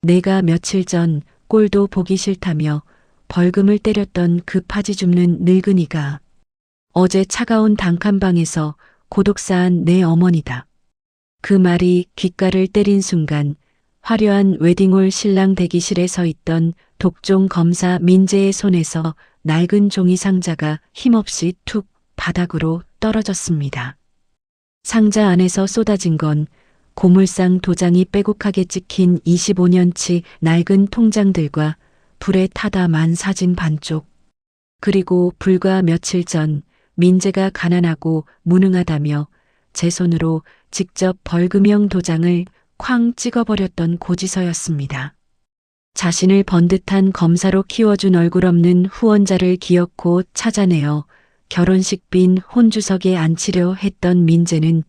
내가 며칠 전 꼴도 보기 싫다며 벌금을 때렸던 그 파지 줍는 늙은이가 어제 차가운 단칸방에서 고독사한 내 어머니다. 그 말이 귓가를 때린 순간 화려한 웨딩홀 신랑 대기실에 서 있던 독종 검사 민재의 손에서 낡은 종이 상자가 힘없이 툭 바닥으로 떨어졌습니다. 상자 안에서 쏟아진 건 고물상 도장이 빼곡하게 찍힌 25년치 낡은 통장들과 불에 타다 만 사진 반쪽. 그리고 불과 며칠 전 민재가 가난하고 무능하다며 제 손으로 직접 벌금형 도장을 쾅 찍어버렸던 고지서였습니다. 자신을 번듯한 검사로 키워준 얼굴 없는 후원자를 기어코 찾아내어 결혼식 빈 혼주석에 앉히려 했던 민재는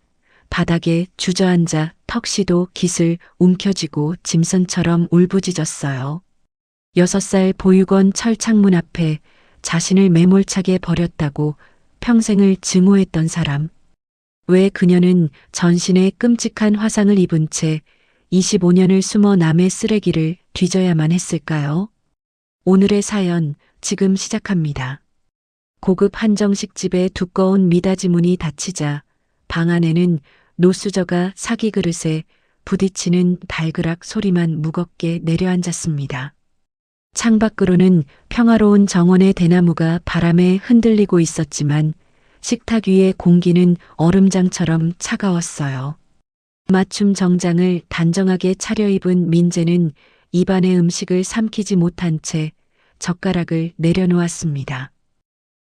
바닥에 주저앉아 턱시도 깃을 움켜쥐고 짐승처럼 울부짖었어요. 6살 보육원 철창문 앞에 자신을 매몰차게 버렸다고 평생을 증오했던 사람. 왜 그녀는 전신에 끔찍한 화상을 입은 채 25년을 숨어 남의 쓰레기를 뒤져야만 했을까요? 오늘의 사연 지금 시작합니다. 고급 한정식 집의 두꺼운 미닫이 문이 닫히자 방 안에는 노수저가 사기 그릇에 부딪히는 달그락 소리만 무겁게 내려앉았습니다. 창밖으로는 평화로운 정원의 대나무가 바람에 흔들리고 있었지만 식탁 위의 공기는 얼음장처럼 차가웠어요. 맞춤 정장을 단정하게 차려입은 민재는 입안의 음식을 삼키지 못한 채 젓가락을 내려놓았습니다.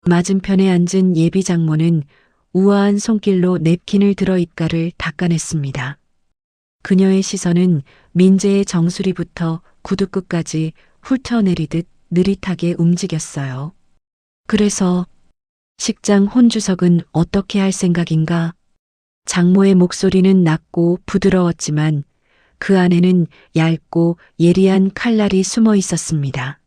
맞은편에 앉은 예비 장모는 우아한 손길로 냅킨을 들어 입가를 닦아냈습니다. 그녀의 시선은 민재의 정수리부터 구두 끝까지 훑어내리듯 느릿하게 움직였어요. 그래서 식장 혼주석은 어떻게 할 생각인가? 장모의 목소리는 낮고 부드러웠지만 그 안에는 얇고 예리한 칼날이 숨어 있었습니다.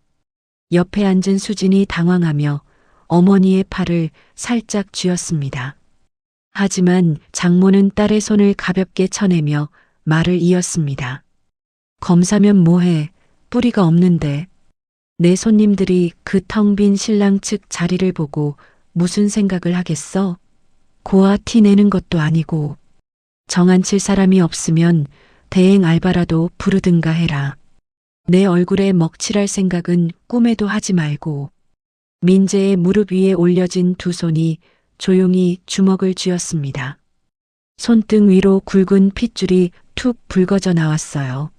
옆에 앉은 수진이 당황하며 어머니의 팔을 살짝 쥐었습니다. 하지만 장모는 딸의 손을 가볍게 쳐내며 말을 이었습니다. 검사면 뭐해? 뿌리가 없는데. 내 손님들이 그 텅 빈 신랑 측 자리를 보고 무슨 생각을 하겠어? 고아 티 내는 것도 아니고. 정안칠 사람이 없으면 대행 알바라도 부르든가 해라. 내 얼굴에 먹칠할 생각은 꿈에도 하지 말고. 민재의 무릎 위에 올려진 두 손이 조용히 주먹을 쥐었습니다. 손등 위로 굵은 핏줄이 툭 붉어져 나왔어요.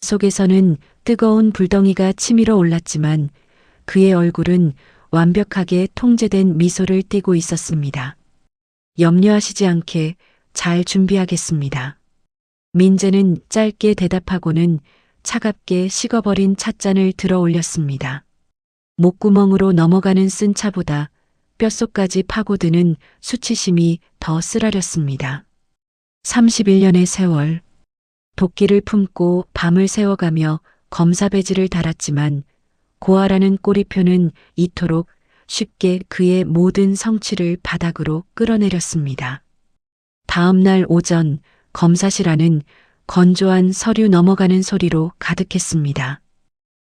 속에서는 뜨거운 불덩이가 치밀어 올랐지만 그의 얼굴은 완벽하게 통제된 미소를 띠고 있었습니다. 염려하시지 않게 잘 준비하겠습니다. 민재는 짧게 대답하고는 차갑게 식어버린 찻잔을 들어 올렸습니다. 목구멍으로 넘어가는 쓴 차보다 뼛속까지 파고드는 수치심이 더 쓰라렸습니다. 31년의 세월. 도끼를 품고 밤을 새워가며 검사 배지를 달았지만 고아라는 꼬리표는 이토록 쉽게 그의 모든 성취를 바닥으로 끌어내렸습니다. 다음 날 오전 검사실 안은 건조한 서류 넘어가는 소리로 가득했습니다.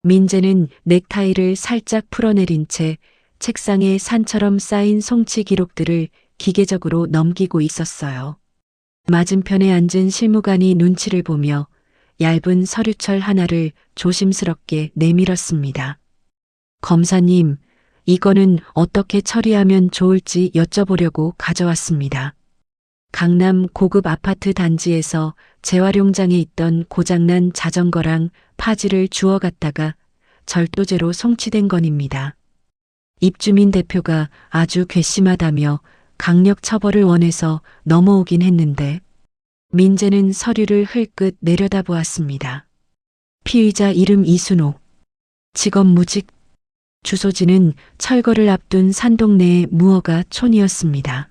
민재는 넥타이를 살짝 풀어내린 채 책상에 산처럼 쌓인 송치 기록들을 기계적으로 넘기고 있었어요. 맞은편에 앉은 실무관이 눈치를 보며 얇은 서류철 하나를 조심스럽게 내밀었습니다. 검사님, 이거는 어떻게 처리하면 좋을지 여쭤보려고 가져왔습니다. 강남 고급 아파트 단지에서 재활용장에 있던 고장난 자전거랑 파지를 주워 갔다가 절도죄로 송치된 건입니다. 입주민 대표가 아주 괘씸하다며 강력 처벌을 원해서 넘어오긴 했는데 민재는 서류를 흘끗 내려다보았습니다. 피의자 이름 이순옥, 직업 무직, 주소지는 철거를 앞둔 산동네의 무허가 촌이었습니다.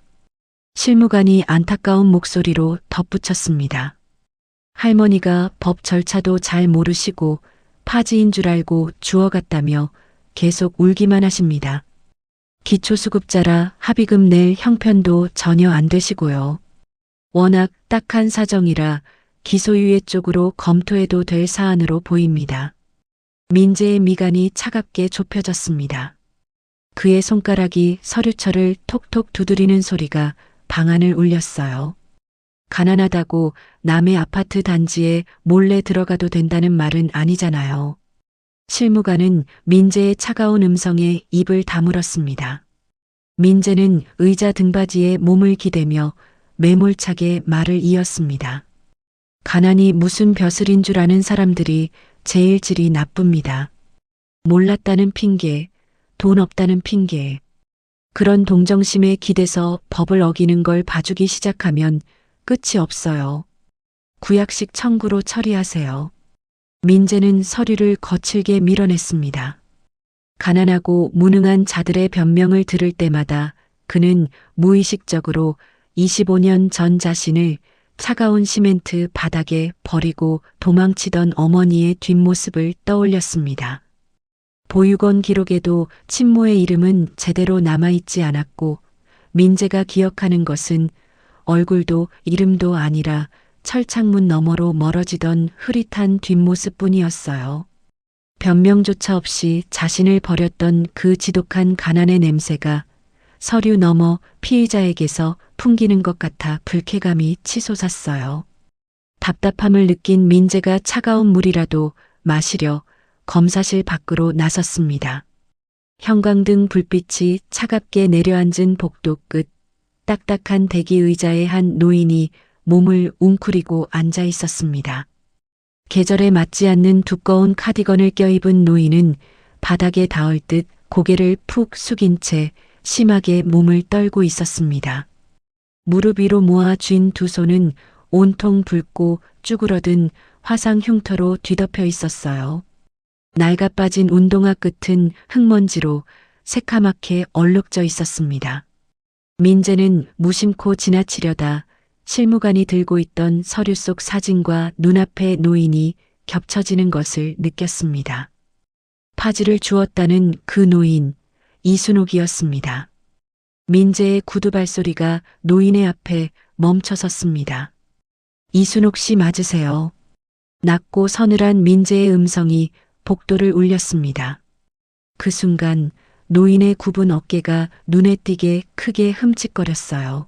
실무관이 안타까운 목소리로 덧붙였습니다. 할머니가 법 절차도 잘 모르시고 파지인 줄 알고 주워갔다며 계속 울기만 하십니다. 기초수급자라 합의금 낼 형편도 전혀 안 되시고요. 워낙 딱한 사정이라 기소유예 쪽으로 검토해도 될 사안으로 보입니다. 민재의 미간이 차갑게 좁혀졌습니다. 그의 손가락이 서류철을 톡톡 두드리는 소리가 방안을 울렸어요. 가난하다고 남의 아파트 단지에 몰래 들어가도 된다는 말은 아니잖아요. 실무관은 민재의 차가운 음성에 입을 다물었습니다. 민재는 의자 등받이에 몸을 기대며 매몰차게 말을 이었습니다. 가난이 무슨 벼슬인 줄 아는 사람들이 제일 질이 나쁩니다. 몰랐다는 핑계, 돈 없다는 핑계. 그런 동정심에 기대서 법을 어기는 걸 봐주기 시작하면 끝이 없어요. 구약식 청구로 처리하세요. 민재는 서류를 거칠게 밀어냈습니다. 가난하고 무능한 자들의 변명을 들을 때마다 그는 무의식적으로 25년 전 자신을 차가운 시멘트 바닥에 버리고 도망치던 어머니의 뒷모습을 떠올렸습니다. 보육원 기록에도 친모의 이름은 제대로 남아있지 않았고 민재가 기억하는 것은 얼굴도 이름도 아니라 철창문 너머로 멀어지던 흐릿한 뒷모습뿐이었어요. 변명조차 없이 자신을 버렸던 그 지독한 가난의 냄새가 서류 너머 피의자에게서 풍기는 것 같아 불쾌감이 치솟았어요. 답답함을 느낀 민재가 차가운 물이라도 마시려 검사실 밖으로 나섰습니다. 형광등 불빛이 차갑게 내려앉은 복도 끝 딱딱한 대기 의자에 한 노인이 몸을 웅크리고 앉아 있었습니다. 계절에 맞지 않는 두꺼운 카디건을 껴입은 노인은 바닥에 닿을 듯 고개를 푹 숙인 채 심하게 몸을 떨고 있었습니다. 무릎 위로 모아 쥔 두 손은 온통 붉고 쭈그러든 화상 흉터로 뒤덮여 있었어요. 낡아 빠진 운동화 끝은 흙먼지로 새카맣게 얼룩져 있었습니다. 민재는 무심코 지나치려다 실무관이 들고 있던 서류 속 사진과 눈앞의 노인이 겹쳐지는 것을 느꼈습니다. 파지를 주었다는 그 노인, 이순옥이었습니다. 민재의 구두 발소리가 노인의 앞에 멈춰섰습니다. 이순옥 씨 맞으세요. 낮고 서늘한 민재의 음성이 복도를 울렸습니다. 그 순간 노인의 굽은 어깨가 눈에 띄게 크게 흠칫거렸어요.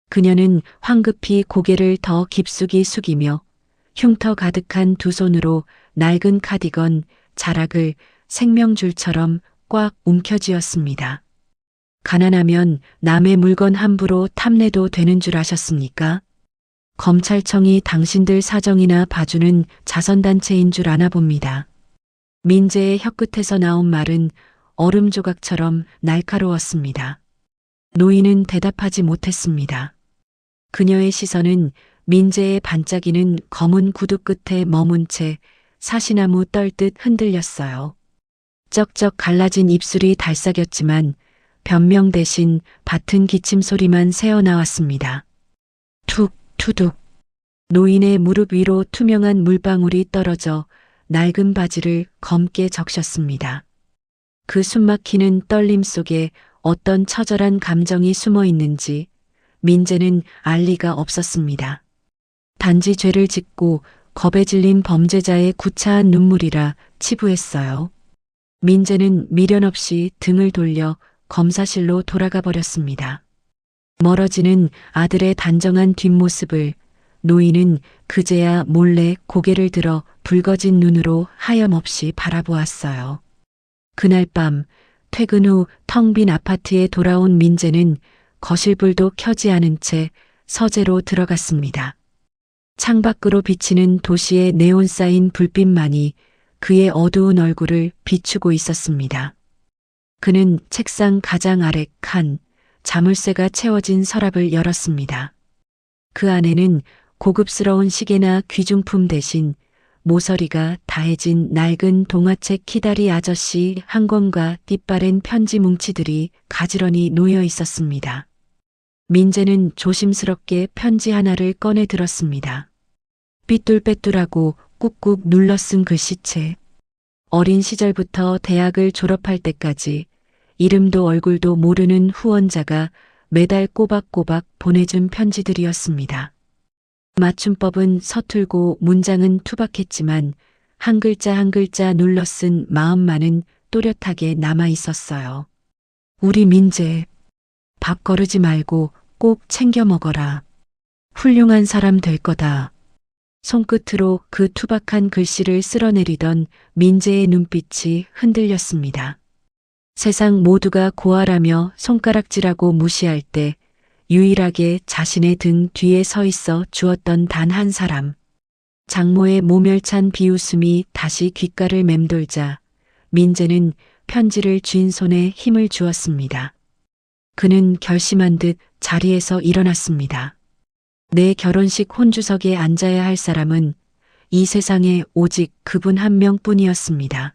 그녀는 황급히 고개를 더 깊숙이 숙이며 흉터 가득한 두 손으로 낡은 카디건 자락을 생명줄처럼 꽉 움켜쥐었습니다. 가난하면 남의 물건 함부로 탐내도 되는 줄 아셨습니까? 검찰청이 당신들 사정이나 봐주는 자선단체인 줄 아나 봅니다. 민재의 혀끝에서 나온 말은 얼음 조각처럼 날카로웠습니다. 노인은 대답하지 못했습니다. 그녀의 시선은 민재의 반짝이는 검은 구두 끝에 머문 채 사시나무 떨듯 흔들렸어요. 쩍쩍 갈라진 입술이 달싹였지만 변명 대신 밭은 기침 소리만 새어나왔습니다. 툭 투둑. 노인의 무릎 위로 투명한 물방울이 떨어져 낡은 바지를 검게 적셨습니다. 그 숨막히는 떨림 속에 어떤 처절한 감정이 숨어 있는지 민재는 알 리가 없었습니다. 단지 죄를 짓고 겁에 질린 범죄자의 구차한 눈물이라 치부했어요. 민재는 미련 없이 등을 돌려 검사실로 돌아가 버렸습니다. 멀어지는 아들의 단정한 뒷모습을 노인은 그제야 몰래 고개를 들어 붉어진 눈으로 하염없이 바라보았어요. 그날 밤 퇴근 후 텅 빈 아파트에 돌아온 민재는 거실불도 켜지 않은 채 서재로 들어갔습니다. 창밖으로 비치는 도시의 네온 사인 불빛만이 그의 어두운 얼굴을 비추고 있었습니다. 그는 책상 가장 아래 칸 자물쇠가 채워진 서랍을 열었습니다. 그 안에는 고급스러운 시계나 귀중품 대신 모서리가 다해진 낡은 동화책 키다리 아저씨 한 권과 띠빠른 편지 뭉치들이 가지런히 놓여 있었습니다. 민재는 조심스럽게 편지 하나를 꺼내 들었습니다. 삐뚤빼뚤하고 꾹꾹 눌러 쓴 글씨체. 어린 시절부터 대학을 졸업할 때까지 이름도 얼굴도 모르는 후원자가 매달 꼬박꼬박 보내준 편지들이었습니다. 맞춤법은 서툴고 문장은 투박했지만 한 글자 한 글자 눌러 쓴 마음만은 또렷하게 남아 있었어요. 우리 민재, 밥 거르지 말고 꼭 챙겨 먹어라. 훌륭한 사람 될 거다. 손끝으로 그 투박한 글씨를 쓸어내리던 민재의 눈빛이 흔들렸습니다. 세상 모두가 고아라며 손가락질하고 무시할 때 유일하게 자신의 등 뒤에 서 있어 주었던 단 한 사람. 장모의 모멸찬 비웃음이 다시 귓가를 맴돌자 민재는 편지를 쥔 손에 힘을 주었습니다. 그는 결심한 듯 자리에서 일어났습니다. 내 결혼식 혼주석에 앉아야 할 사람은 이 세상에 오직 그분 한 명뿐이었습니다.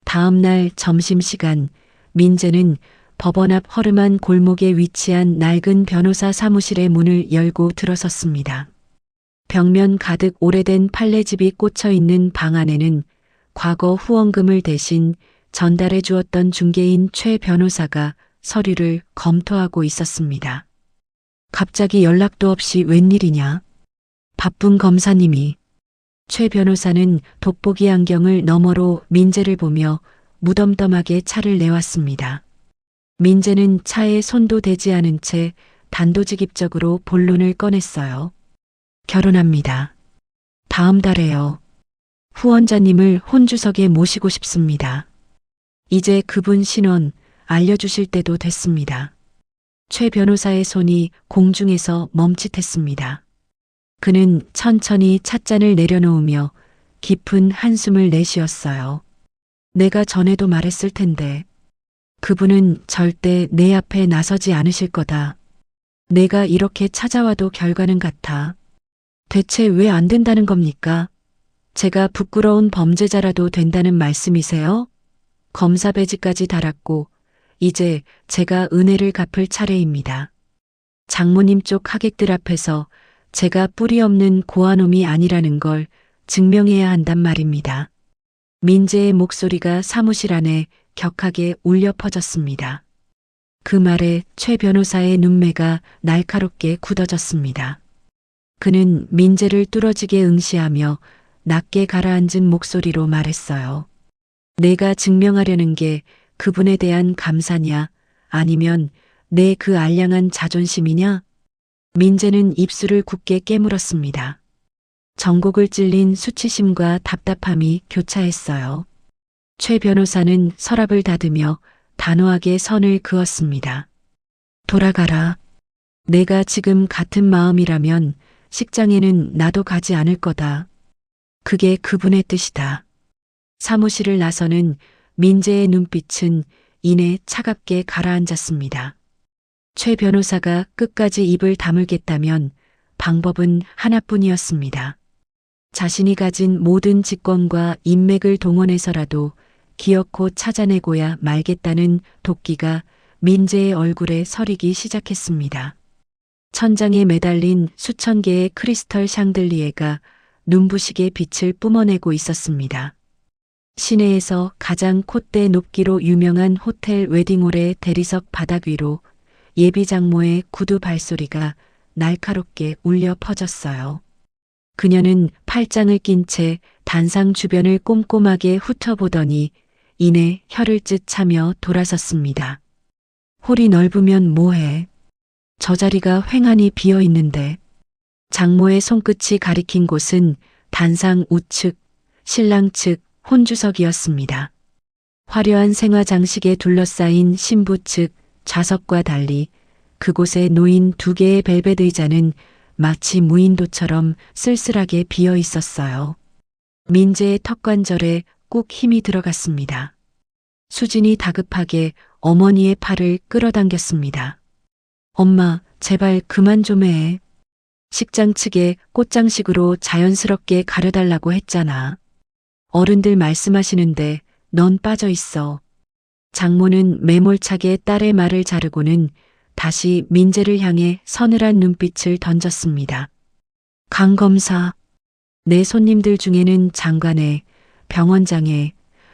다음 날 점심시간 민재는 법원 앞 허름한 골목에 위치한 낡은 변호사 사무실의 문을 열고 들어섰습니다. 벽면 가득 오래된 판례집이 꽂혀 있는 방 안에는 과거 후원금을 대신 전달해 주었던 중개인 최 변호사가 서류를 검토하고 있었습니다. 갑자기 연락도 없이 웬일이냐? 바쁜 검사님이. 최 변호사는 돋보기 안경을 너머로 민재를 보며 무덤덤하게 차를 내왔습니다. 민재는 차에 손도 대지 않은 채 단도직입적으로 본론을 꺼냈어요. 결혼합니다. 다음 달에요. 후원자님을 혼주석에 모시고 싶습니다. 이제 그분 신원 알려주실 때도 됐습니다. 최 변호사의 손이 공중에서 멈칫했습니다. 그는 천천히 찻잔을 내려놓으며 깊은 한숨을 내쉬었어요. 내가 전에도 말했을 텐데 그분은 절대 내 앞에 나서지 않으실 거다. 내가 이렇게 찾아와도 결과는 같아. 대체 왜 안 된다는 겁니까? 제가 부끄러운 범죄자라도 된다는 말씀이세요? 검사 배지까지 달았고 이제 제가 은혜를 갚을 차례입니다. 장모님 쪽 하객들 앞에서 제가 뿌리 없는 고아놈이 아니라는 걸 증명해야 한단 말입니다. 민재의 목소리가 사무실 안에 격하게 울려 퍼졌습니다. 그 말에 최 변호사의 눈매가 날카롭게 굳어졌습니다. 그는 민재를 뚫어지게 응시하며 낮게 가라앉은 목소리로 말했어요. 내가 증명하려는 게 그분에 대한 감사냐 아니면 내 그 알량한 자존심이냐? 민재는 입술을 굳게 깨물었습니다. 전곡을 찔린 수치심과 답답함이 교차했어요. 최 변호사는 서랍을 닫으며 단호하게 선을 그었습니다. 돌아가라. 내가 지금 같은 마음이라면 식장에는 나도 가지 않을 거다. 그게 그분의 뜻이다. 사무실을 나서는 민재의 눈빛은 이내 차갑게 가라앉았습니다. 최 변호사가 끝까지 입을 다물겠다면 방법은 하나뿐이었습니다. 자신이 가진 모든 직권과 인맥을 동원해서라도 기어코 찾아내고야 말겠다는 도끼가 민재의 얼굴에 서리기 시작했습니다. 천장에 매달린 수천 개의 크리스털 샹들리에가 눈부시게 빛을 뿜어내고 있었습니다. 시내에서 가장 콧대 높기로 유명한 호텔 웨딩홀의 대리석 바닥 위로 예비 장모의 구두 발소리가 날카롭게 울려 퍼졌어요. 그녀는 팔짱을 낀 채 단상 주변을 꼼꼼하게 훑어보더니 이내 혀를 찢 차며 돌아섰습니다. 홀이 넓으면 뭐해? 저 자리가 횡하니 비어 있는데. 장모의 손끝이 가리킨 곳은 단상 우측, 신랑 측 혼주석이었습니다. 화려한 생화 장식에 둘러싸인 신부 측 좌석과 달리 그곳에 놓인 두 개의 벨벳 의자는 마치 무인도처럼 쓸쓸하게 비어 있었어요. 민재의 턱관절에 꼭 힘이 들어갔습니다. 수진이 다급하게 어머니의 팔을 끌어당겼습니다. 엄마, 제발 그만 좀 해. 식장 측에 꽃장식으로 자연스럽게 가려달라고 했잖아. 어른들 말씀하시는데 넌 빠져 있어. 장모는 매몰차게 딸의 말을 자르고는 다시 민재를 향해 서늘한 눈빛을 던졌습니다. 강 검사, 내 손님들 중에는 장관에, 병원장에,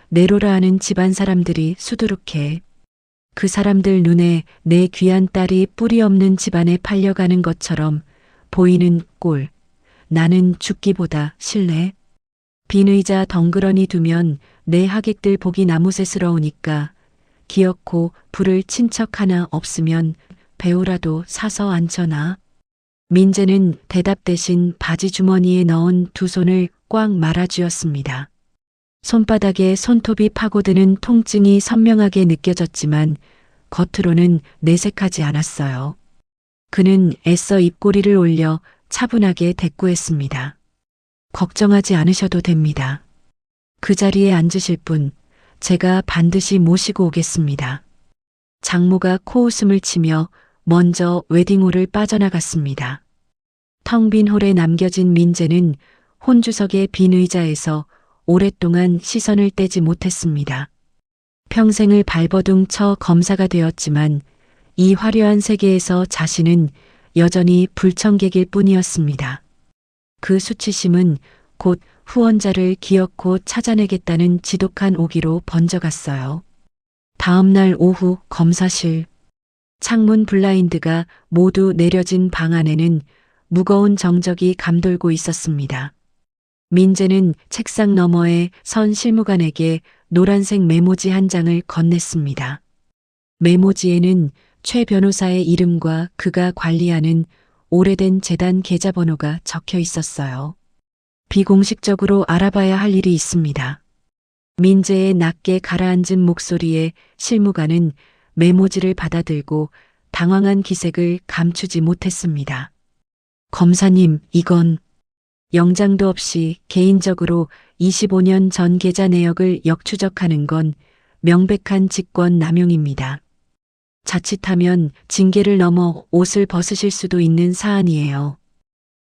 내로라 하는 집안 사람들이 수두룩해. 그 사람들 눈에 내 귀한 딸이 뿌리 없는 집안에 팔려가는 것처럼 보이는 꼴, 나는 죽기보다 실래. 빈 의자 덩그러니 두면 내 하객들 보기 나무새스러우니까 기어코 부를 친척 하나 없으면 배우라도 사서 앉혀놔. 민재는 대답 대신 바지 주머니에 넣은 두 손을 꽉 말아쥐었습니다. 손바닥에 손톱이 파고드는 통증이 선명하게 느껴졌지만 겉으로는 내색하지 않았어요. 그는 애써 입꼬리를 올려 차분하게 대꾸했습니다. 걱정하지 않으셔도 됩니다. 그 자리에 앉으실 분 제가 반드시 모시고 오겠습니다. 장모가 코웃음을 치며 먼저 웨딩홀을 빠져나갔습니다. 텅 빈 홀에 남겨진 민재는 혼주석의 빈 의자에서 오랫동안 시선을 떼지 못했습니다. 평생을 발버둥 쳐 검사가 되었지만 이 화려한 세계에서 자신은 여전히 불청객일 뿐이었습니다. 그 수치심은 곧 후원자를 기어코 찾아내겠다는 지독한 오기로 번져갔어요. 다음 날 오후 검사실. 창문 블라인드가 모두 내려진 방 안에는 무거운 정적이 감돌고 있었습니다. 민재는 책상 너머에 선 실무관에게 노란색 메모지 한 장을 건넸습니다. 메모지에는 최 변호사의 이름과 그가 관리하는 오래된 재단 계좌번호가 적혀 있었어요. 비공식적으로 알아봐야 할 일이 있습니다. 민재의 낮게 가라앉은 목소리에 실무관은 메모지를 받아들고 당황한 기색을 감추지 못했습니다. 검사님, 이건 영장도 없이 개인적으로 25년 전 계좌 내역을 역추적하는 건 명백한 직권 남용입니다. 자칫하면 징계를 넘어 옷을 벗으실 수도 있는 사안이에요.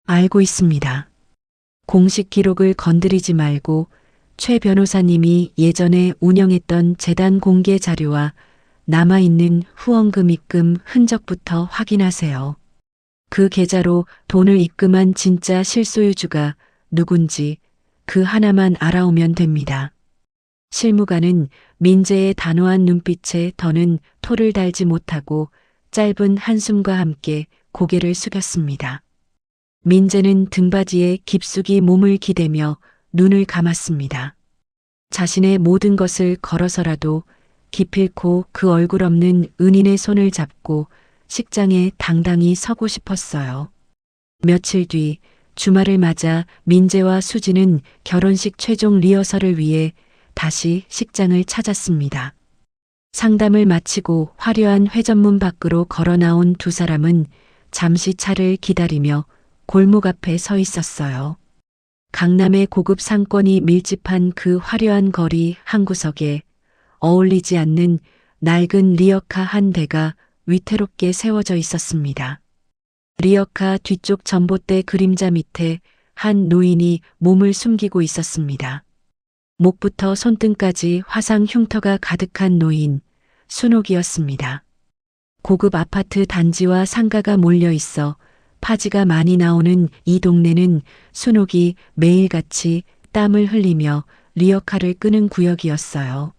알고 있습니다. 공식 기록을 건드리지 말고 최 변호사님이 예전에 운영했던 재단 공개 자료와 남아있는 후원금 입금 흔적부터 확인하세요. 그 계좌로 돈을 입금한 진짜 실소유주가 누군지 그 하나만 알아오면 됩니다. 실무관은 민재의 단호한 눈빛에 더는 토를 달지 못하고 짧은 한숨과 함께 고개를 숙였습니다. 민재는 등받이에 깊숙이 몸을 기대며 눈을 감았습니다. 자신의 모든 것을 걸어서라도 기필코 그 얼굴 없는 은인의 손을 잡고 식장에 당당히 서고 싶었어요. 며칠 뒤 주말을 맞아 민재와 수지는 결혼식 최종 리허설을 위해 다시 식장을 찾았습니다. 상담을 마치고 화려한 회전문 밖으로 걸어 나온 두 사람은 잠시 차를 기다리며 골목 앞에 서 있었어요. 강남의 고급 상권이 밀집한 그 화려한 거리 한 구석에 어울리지 않는 낡은 리어카 한 대가 위태롭게 세워져 있었습니다. 리어카 뒤쪽 전봇대 그림자 밑에 한 노인이 몸을 숨기고 있었습니다. 목부터 손등까지 화상 흉터가 가득한 노인, 순옥이었습니다. 고급 아파트 단지와 상가가 몰려 있어 파지가 많이 나오는 이 동네는 순옥이 매일같이 땀을 흘리며 리어카를 끄는 구역이었어요.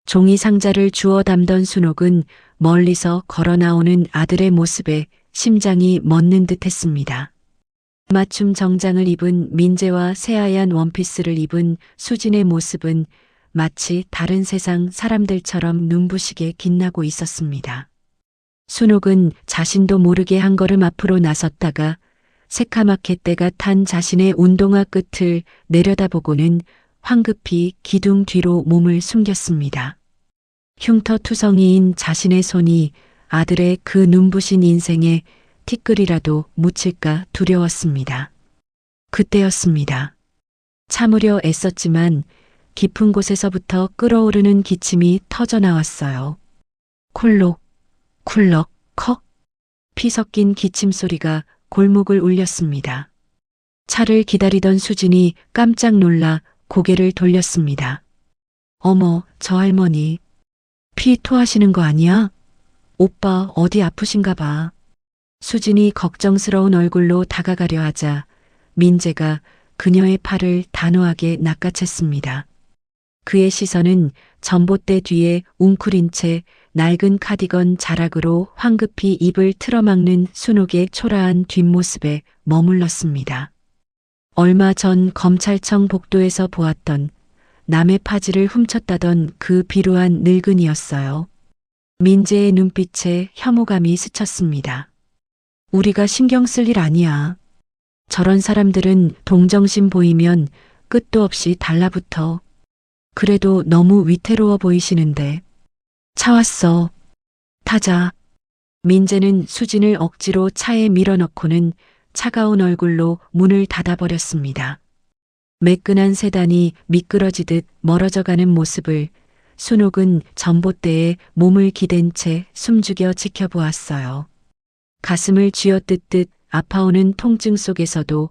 종이 상자를 주워 담던 순옥은 멀리서 걸어 나오는 아들의 모습에 심장이 멎는 듯 했습니다. 맞춤 정장을 입은 민재와 새하얀 원피스를 입은 수진의 모습은 마치 다른 세상 사람들처럼 눈부시게 빛나고 있었습니다. 순옥은 자신도 모르게 한 걸음 앞으로 나섰다가 새카맣게 때가 탄 자신의 운동화 끝을 내려다보고는 황급히 기둥 뒤로 몸을 숨겼습니다. 흉터투성이인 자신의 손이 아들의 그 눈부신 인생에 티끌이라도 묻힐까 두려웠습니다. 그때였습니다. 참으려 애썼지만 깊은 곳에서부터 끓어오르는 기침이 터져나왔어요. 콜록, 쿨럭, 컥. 피 섞인 기침 소리가 골목을 울렸습니다. 차를 기다리던 수진이 깜짝 놀라 고개를 돌렸습니다. 어머, 저 할머니. 피 토하시는 거 아니야? 오빠 어디 아프신가 봐. 수진이 걱정스러운 얼굴로 다가가려 하자 민재가 그녀의 팔을 단호하게 낚아챘습니다. 그의 시선은 전봇대 뒤에 웅크린 채 낡은 카디건 자락으로 황급히 입을 틀어막는 순옥의 초라한 뒷모습에 머물렀습니다. 얼마 전 검찰청 복도에서 보았던 남의 파지를 훔쳤다던 그 비루한 늙은이였어요. 민재의 눈빛에 혐오감이 스쳤습니다. 우리가 신경 쓸 일 아니야. 저런 사람들은 동정심 보이면 끝도 없이 달라붙어. 그래도 너무 위태로워 보이시는데. 차 왔어. 타자. 민재는 수진을 억지로 차에 밀어넣고는 차가운 얼굴로 문을 닫아버렸습니다. 매끈한 세단이 미끄러지듯 멀어져가는 모습을 순옥은 전봇대에 몸을 기댄 채 숨죽여 지켜보았어요. 가슴을 쥐어뜯듯 아파오는 통증 속에서도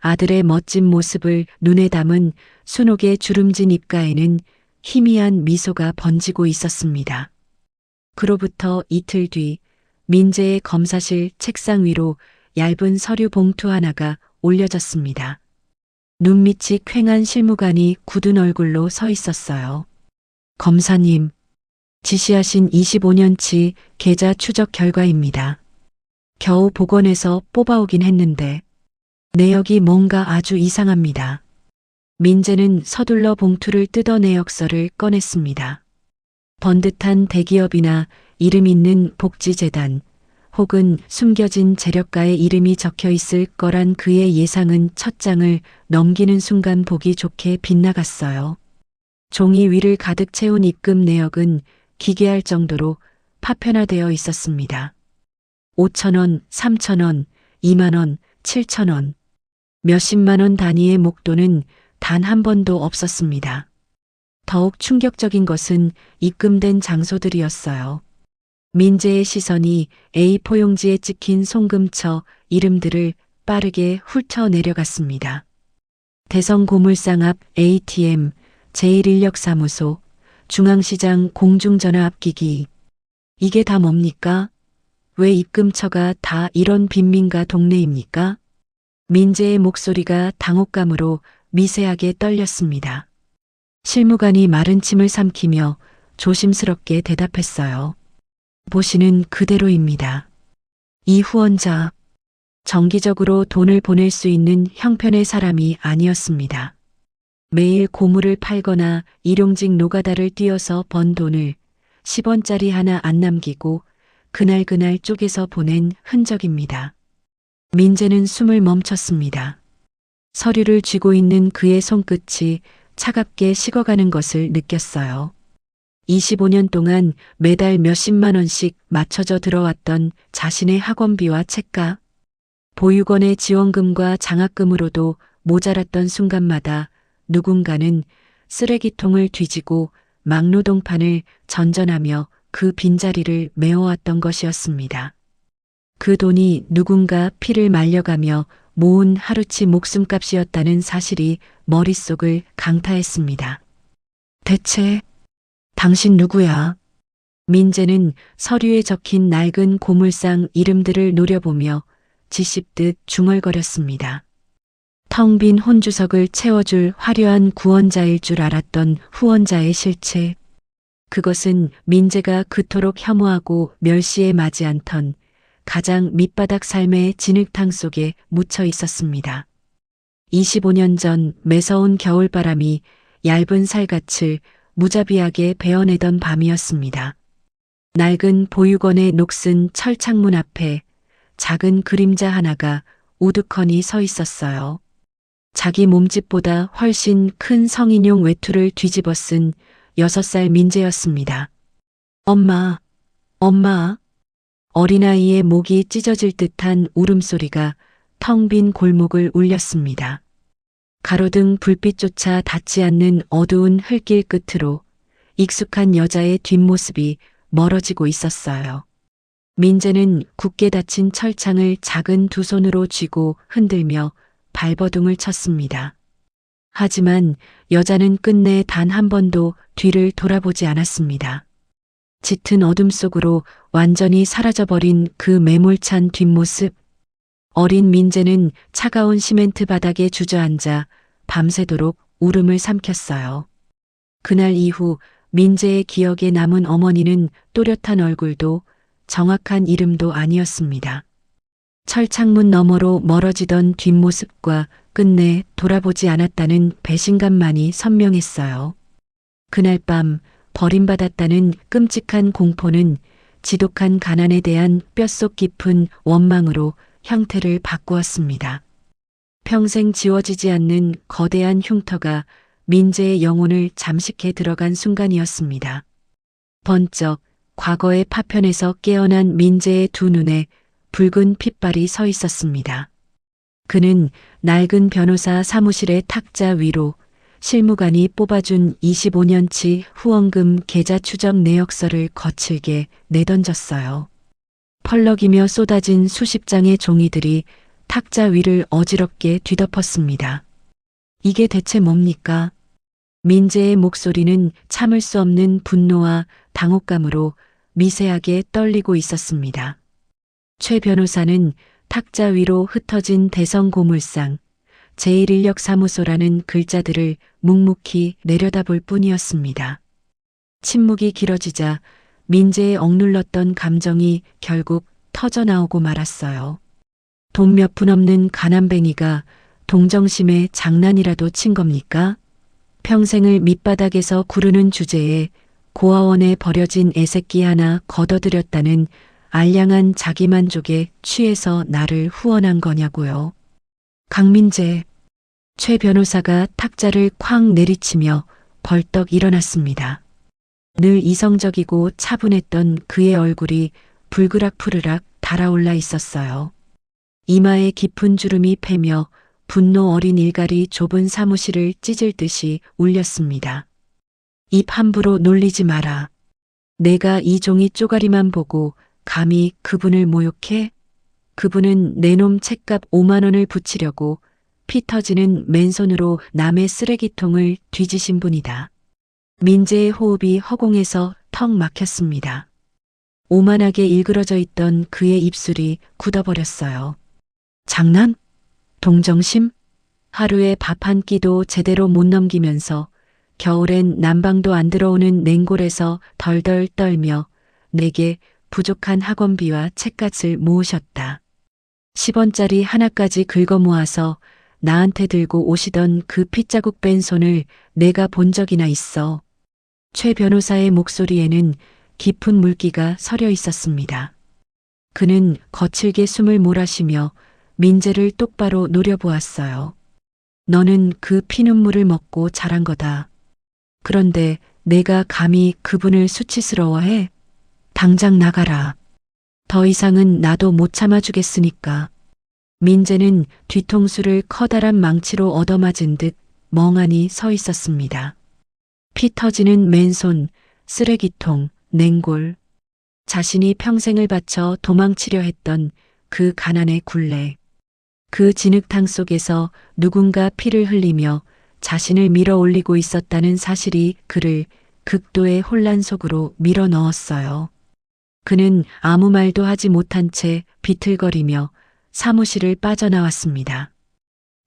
아들의 멋진 모습을 눈에 담은 순옥의 주름진 입가에는 희미한 미소가 번지고 있었습니다. 그로부터 이틀 뒤 민재의 검사실 책상 위로 얇은 서류 봉투 하나가 올려졌습니다. 눈밑이 퀭한 실무관이 굳은 얼굴로 서 있었어요. 검사님, 지시하신 25년치 계좌 추적 결과입니다. 겨우 복원해서 뽑아오긴 했는데 내역이 뭔가 아주 이상합니다. 민재는 서둘러 봉투를 뜯어 내역서를 꺼냈습니다. 번듯한 대기업이나 이름 있는 복지재단 혹은 숨겨진 재력가의 이름이 적혀 있을 거란 그의 예상은 첫 장을 넘기는 순간 보기 좋게 빗나갔어요. 종이 위를 가득 채운 입금 내역은 기괴할 정도로 파편화되어 있었습니다. 5,000원, 3,000원, 2만원, 7,000원. 몇십만 원 단위의 목돈은 단 한 번도 없었습니다. 더욱 충격적인 것은 입금된 장소들이었어요. 민재의 시선이 A4 용지에 찍힌 송금처 이름들을 빠르게 훑어 내려갔습니다. 대성고물상 앞 ATM, 제1인력사무소, 중앙시장 공중전화압기기. 이게 다 뭡니까? 왜 입금처가 다 이런 빈민가 동네입니까? 민재의 목소리가 당혹감으로 미세하게 떨렸습니다. 실무관이 마른 침을 삼키며 조심스럽게 대답했어요. 보시는 그대로입니다. 이 후원자, 정기적으로 돈을 보낼 수 있는 형편의 사람이 아니었습니다. 매일 고물을 팔거나 일용직 노가다를 뛰어서 번 돈을 10원짜리 하나 안 남기고 그날그날 쪼개서 보낸 흔적입니다. 민재는 숨을 멈췄습니다. 서류를 쥐고 있는 그의 손끝이 차갑게 식어가는 것을 느꼈어요. 25년 동안 매달 몇십만 원씩 맞춰져 들어왔던 자신의 학원비와 책가, 보육원의 지원금과 장학금으로도 모자랐던 순간마다 누군가는 쓰레기통을 뒤지고 막노동판을 전전하며 그 빈자리를 메워왔던 것이었습니다. 그 돈이 누군가 피를 말려가며 모은 하루치 목숨값이었다는 사실이 머릿속을 강타했습니다. 대체 당신 누구야? 민재는 서류에 적힌 낡은 고물상 이름들을 노려보며 지씹듯 중얼거렸습니다. 텅 빈 혼주석을 채워줄 화려한 구원자일 줄 알았던 후원자의 실체. 그것은 민재가 그토록 혐오하고 멸시에 맞이 않던 가장 밑바닥 삶의 진흙탕 속에 묻혀 있었습니다. 25년 전 매서운 겨울바람이 얇은 살갗을 무자비하게 베어내던 밤이었습니다. 낡은 보육원의 녹슨 철창문 앞에 작은 그림자 하나가 우두커니 서 있었어요. 자기 몸집보다 훨씬 큰 성인용 외투를 뒤집어 쓴 6살 민재였습니다. 엄마, 엄마. 어린아이의 목이 찢어질 듯한 울음소리가 텅 빈 골목을 울렸습니다. 가로등 불빛조차 닿지 않는 어두운 흙길 끝으로 익숙한 여자의 뒷모습이 멀어지고 있었어요. 민재는 굳게 닫힌 철창을 작은 두 손으로 쥐고 흔들며 발버둥을 쳤습니다. 하지만 여자는 끝내 단 한 번도 뒤를 돌아보지 않았습니다. 짙은 어둠 속으로 완전히 사라져버린 그 매몰찬 뒷모습. 어린 민재는 차가운 시멘트 바닥에 주저앉아 밤새도록 울음을 삼켰어요. 그날 이후 민재의 기억에 남은 어머니는 또렷한 얼굴도 정확한 이름도 아니었습니다. 철창문 너머로 멀어지던 뒷모습과 끝내 돌아보지 않았다는 배신감만이 선명했어요. 그날 밤 버림받았다는 끔찍한 공포는 지독한 가난에 대한 뼛속 깊은 원망으로 형태를 바꾸었습니다. 평생 지워지지 않는 거대한 흉터가 민재의 영혼을 잠식해 들어간 순간이었습니다. 번쩍 과거의 파편에서 깨어난 민재의 두 눈에 붉은 핏발이 서 있었습니다. 그는 낡은 변호사 사무실의 탁자 위로 실무관이 뽑아준 25년치 후원금 계좌 추적 내역서를 거칠게 내던졌어요. 펄럭이며 쏟아진 수십 장의 종이들이 탁자 위를 어지럽게 뒤덮었습니다. 이게 대체 뭡니까? 민재의 목소리는 참을 수 없는 분노와 당혹감으로 미세하게 떨리고 있었습니다. 최 변호사는 탁자 위로 흩어진 대성 고물상 제1인력사무소라는 글자들을 묵묵히 내려다볼 뿐이었습니다. 침묵이 길어지자 민재의 억눌렀던 감정이 결국 터져나오고 말았어요. 돈 몇 푼 없는 가난뱅이가 동정심에 장난이라도 친 겁니까? 평생을 밑바닥에서 구르는 주제에 고아원에 버려진 애새끼 하나 걷어들였다는 알량한 자기만족에 취해서 나를 후원한 거냐고요. 강민재, 최 변호사가 탁자를 쾅 내리치며 벌떡 일어났습니다. 늘 이성적이고 차분했던 그의 얼굴이 불그락푸르락 달아올라 있었어요. 이마에 깊은 주름이 패며 분노 어린 일갈이 좁은 사무실을 찢을 듯이 울렸습니다. 입 함부로 놀리지 마라. 내가 이 종이 쪼가리만 보고 감히 그분을 모욕해? 그분은 내 놈 책값 5만 원을 붙이려고 피 터지는 맨손으로 남의 쓰레기통을 뒤지신 분이다. 민재의 호흡이 허공에서 턱 막혔습니다. 오만하게 일그러져 있던 그의 입술이 굳어버렸어요. 장난? 동정심? 하루에 밥 한 끼도 제대로 못 넘기면서 겨울엔 난방도 안 들어오는 냉골에서 덜덜 떨며 내게 부족한 학원비와 책값을 모으셨다. 10원짜리 하나까지 긁어 모아서 나한테 들고 오시던 그 핏자국 뺀 손을 내가 본 적이나 있어. 최 변호사의 목소리에는 깊은 물기가 서려 있었습니다. 그는 거칠게 숨을 몰아쉬며 민재를 똑바로 노려보았어요. 너는 그 피눈물을 먹고 자란 거다. 그런데 내가 감히 그분을 수치스러워해? 당장 나가라. 더 이상은 나도 못 참아주겠으니까. 민재는 뒤통수를 커다란 망치로 얻어맞은 듯 멍하니 서 있었습니다. 피 터지는 맨손, 쓰레기통, 냉골. 자신이 평생을 바쳐 도망치려 했던 그 가난의 굴레. 그 진흙탕 속에서 누군가 피를 흘리며 자신을 밀어 올리고 있었다는 사실이 그를 극도의 혼란 속으로 밀어 넣었어요. 그는 아무 말도 하지 못한 채 비틀거리며 사무실을 빠져나왔습니다.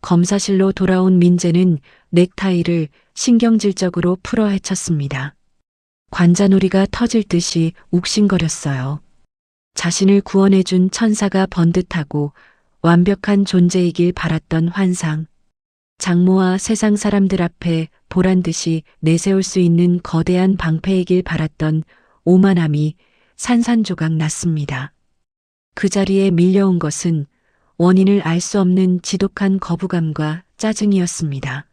검사실로 돌아온 민재는 넥타이를 신경질적으로 풀어 헤쳤습니다. 관자놀이가 터질 듯이 욱신거렸어요. 자신을 구원해준 천사가 번듯하고 완벽한 존재이길 바랐던 환상. 장모와 세상 사람들 앞에 보란듯이 내세울 수 있는 거대한 방패이길 바랐던 오만함이 산산조각 났습니다. 그 자리에 밀려온 것은 원인을 알 수 없는 지독한 거부감과 짜증이었습니다.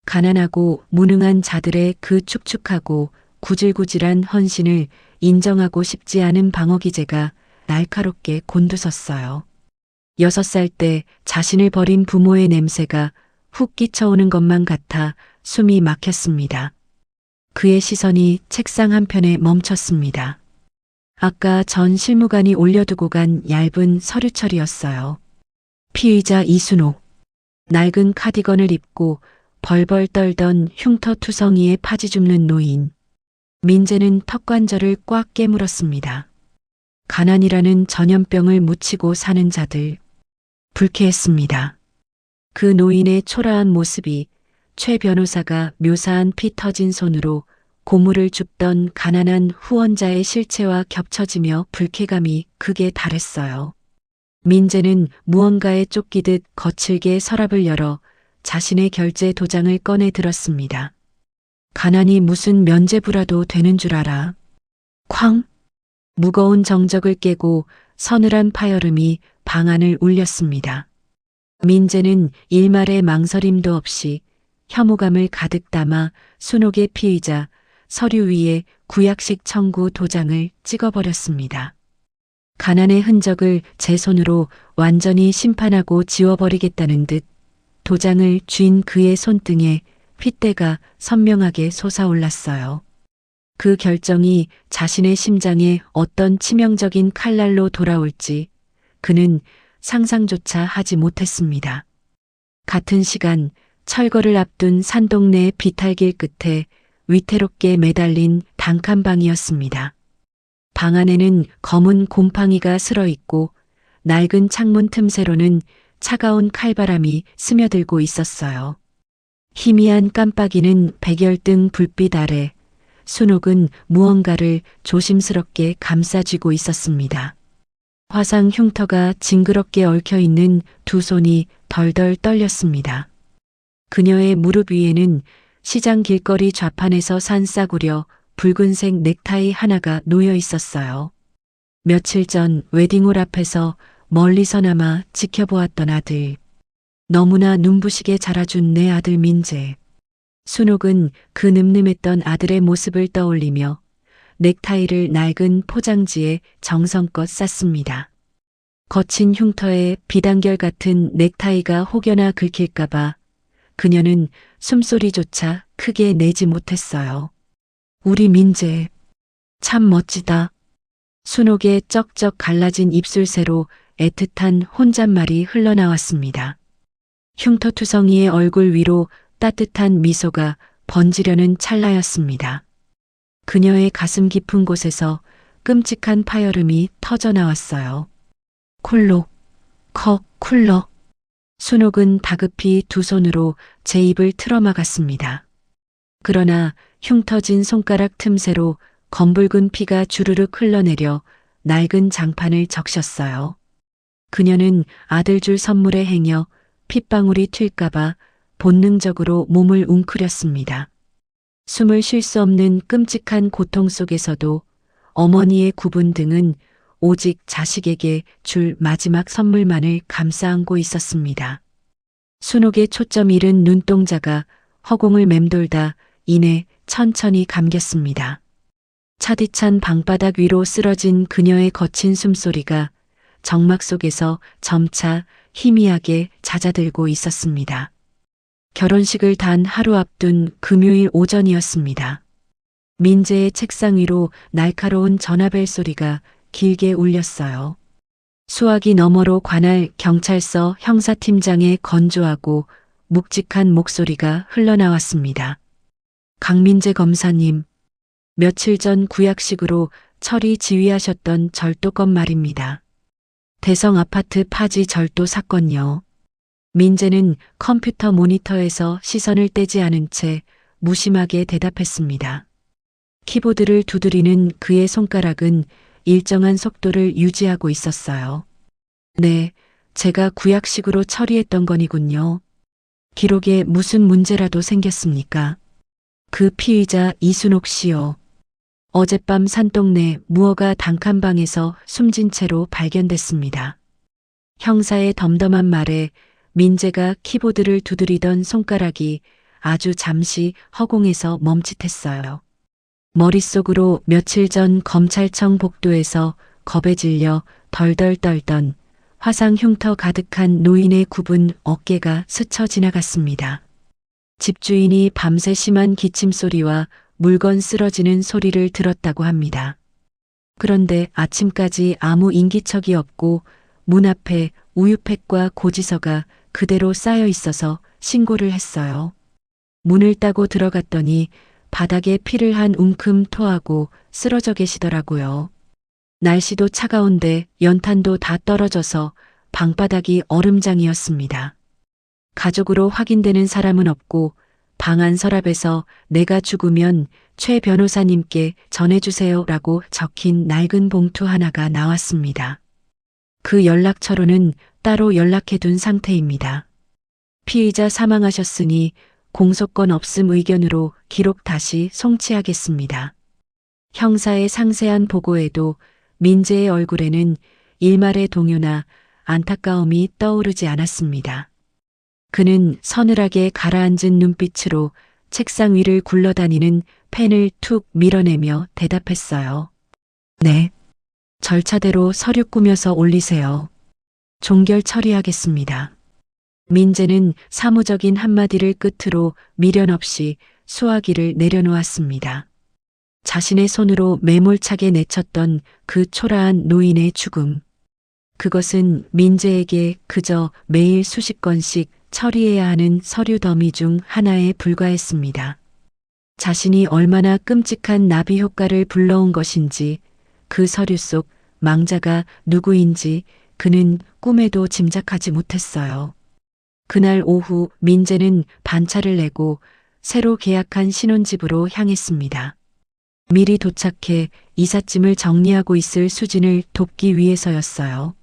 가난하고 무능한 자들의 그 축축하고 구질구질한 헌신을 인정하고 싶지 않은 방어기제가 날카롭게 곤두섰어요. 6살 때 자신을 버린 부모의 냄새가 훅 끼쳐오는 것만 같아 숨이 막혔습니다. 그의 시선이 책상 한편에 멈췄습니다. 아까 전 실무관이 올려두고 간 얇은 서류철이었어요. 피의자 이순옥. 낡은 카디건을 입고 벌벌 떨던 흉터투성이에 파지 줍는 노인. 민재는 턱관절을 꽉 깨물었습니다. 가난이라는 전염병을 묻히고 사는 자들. 불쾌했습니다. 그 노인의 초라한 모습이 최 변호사가 묘사한 피 터진 손으로 고물을 줍던 가난한 후원자의 실체와 겹쳐지며 불쾌감이 극에 달했어요. 민재는 무언가에 쫓기듯 거칠게 서랍을 열어 자신의 결제 도장을 꺼내 들었습니다. 가난이 무슨 면죄부라도 되는 줄 알아. 쾅! 무거운 정적을 깨고 서늘한 파열음이 방 안을 울렸습니다. 민재는 일말의 망설임도 없이 혐오감을 가득 담아 순옥의 피의자 서류 위에 구약식 청구 도장을 찍어버렸습니다. 가난의 흔적을 제 손으로 완전히 심판하고 지워버리겠다는 듯 도장을 쥔 그의 손등에 핏대가 선명하게 솟아올랐어요. 그 결정이 자신의 심장에 어떤 치명적인 칼날로 돌아올지 그는 상상조차 하지 못했습니다. 같은 시간 철거를 앞둔 산동네 비탈길 끝에 위태롭게 매달린 단칸방이었습니다. 방 안에는 검은 곰팡이가 슬어 있고 낡은 창문 틈새로는 차가운 칼바람이 스며들고 있었어요. 희미한 깜빡이는 백열등 불빛 아래 순옥은 무언가를 조심스럽게 감싸쥐고 있었습니다. 화상 흉터가 징그럽게 얽혀있는 두 손이 덜덜 떨렸습니다. 그녀의 무릎 위에는 시장 길거리 좌판에서 산 싸구려 붉은색 넥타이 하나가 놓여 있었어요. 며칠 전 웨딩홀 앞에서 멀리서나마 지켜보았던 아들. 너무나 눈부시게 자라준 내 아들 민재. 순옥은 그 늠름했던 아들의 모습을 떠올리며 넥타이를 낡은 포장지에 정성껏 쌌습니다. 거친 흉터에 비단결 같은 넥타이가 혹여나 긁힐까봐 그녀는 숨소리조차 크게 내지 못했어요. 우리 민재, 참 멋지다. 순옥의 쩍쩍 갈라진 입술새로 애틋한 혼잣말이 흘러나왔습니다. 흉터투성이의 얼굴 위로 따뜻한 미소가 번지려는 찰나였습니다. 그녀의 가슴 깊은 곳에서 끔찍한 파열음이 터져나왔어요. 콜록, 컥, 쿨럭. 순옥은 다급히 두 손으로 제 입을 틀어막았습니다. 그러나 흉터진 손가락 틈새로 검붉은 피가 주르륵 흘러내려 낡은 장판을 적셨어요. 그녀는 아들 줄 선물에 행여 핏방울이 튈까봐 본능적으로 몸을 웅크렸습니다. 숨을 쉴 수 없는 끔찍한 고통 속에서도 어머니의 굽은 등은 오직 자식에게 줄 마지막 선물만을 감싸 안고 있었습니다. 순옥의 초점 잃은 눈동자가 허공을 맴돌다 이내 천천히 감겼습니다. 차디찬 방바닥 위로 쓰러진 그녀의 거친 숨소리가 정막 속에서 점차 희미하게 잦아들고 있었습니다. 결혼식을 단 하루 앞둔 금요일 오전이었습니다. 민재의 책상 위로 날카로운 전화벨 소리가 길게 울렸어요. 수화기 너머로 관할 경찰서 형사팀장의 건조하고 묵직한 목소리가 흘러나왔습니다. 강민재 검사님, 며칠 전 구약식으로 처리 지휘하셨던 절도건 말입니다. 대성 아파트 파지 절도 사건요. 민재는 컴퓨터 모니터에서 시선을 떼지 않은 채 무심하게 대답했습니다. 키보드를 두드리는 그의 손가락은 일정한 속도를 유지하고 있었어요. 네, 제가 구약식으로 처리했던 건이군요. 기록에 무슨 문제라도 생겼습니까? 그 피의자 이순옥 씨요. 어젯밤 산동네 무허가 단칸방에서 숨진 채로 발견됐습니다. 형사의 덤덤한 말에 민재가 키보드를 두드리던 손가락이 아주 잠시 허공에서 멈칫했어요. 머릿속으로 며칠 전 검찰청 복도에서 겁에 질려 덜덜 떨던 화상 흉터 가득한 노인의 굽은 어깨가 스쳐 지나갔습니다. 집주인이 밤새 심한 기침 소리와 물건 쓰러지는 소리를 들었다고 합니다. 그런데 아침까지 아무 인기척이 없고 문 앞에 우유팩과 고지서가 그대로 쌓여 있어서 신고를 했어요. 문을 따고 들어갔더니 바닥에 피를 한 웅큼 토하고 쓰러져 계시더라고요. 날씨도 차가운데 연탄도 다 떨어져서 방바닥이 얼음장이었습니다. 가족으로 확인되는 사람은 없고 방 안 서랍에서 내가 죽으면 최 변호사님께 전해주세요라고 적힌 낡은 봉투 하나가 나왔습니다. 그 연락처로는 따로 연락해둔 상태입니다. 피의자 사망하셨으니 공소권 없음 의견으로 기록 다시 송치하겠습니다. 형사의 상세한 보고에도 민재의 얼굴에는 일말의 동요나 안타까움이 떠오르지 않았습니다. 그는 서늘하게 가라앉은 눈빛으로 책상 위를 굴러다니는 펜을 툭 밀어내며 대답했어요. 네. 절차대로 서류 꾸며서 올리세요. 종결 처리하겠습니다. 민재는 사무적인 한마디를 끝으로 미련 없이 수화기를 내려놓았습니다. 자신의 손으로 매몰차게 내쳤던 그 초라한 노인의 죽음. 그것은 민재에게 그저 매일 수십 건씩 처리해야 하는 서류 더미 중 하나에 불과했습니다. 자신이 얼마나 끔찍한 나비 효과를 불러온 것인지, 그 서류 속 망자가 누구인지 그는 꿈에도 짐작하지 못했어요. 그날 오후 민재는 반차를 내고 새로 계약한 신혼집으로 향했습니다. 미리 도착해 이삿짐을 정리하고 있을 수진을 돕기 위해서였어요.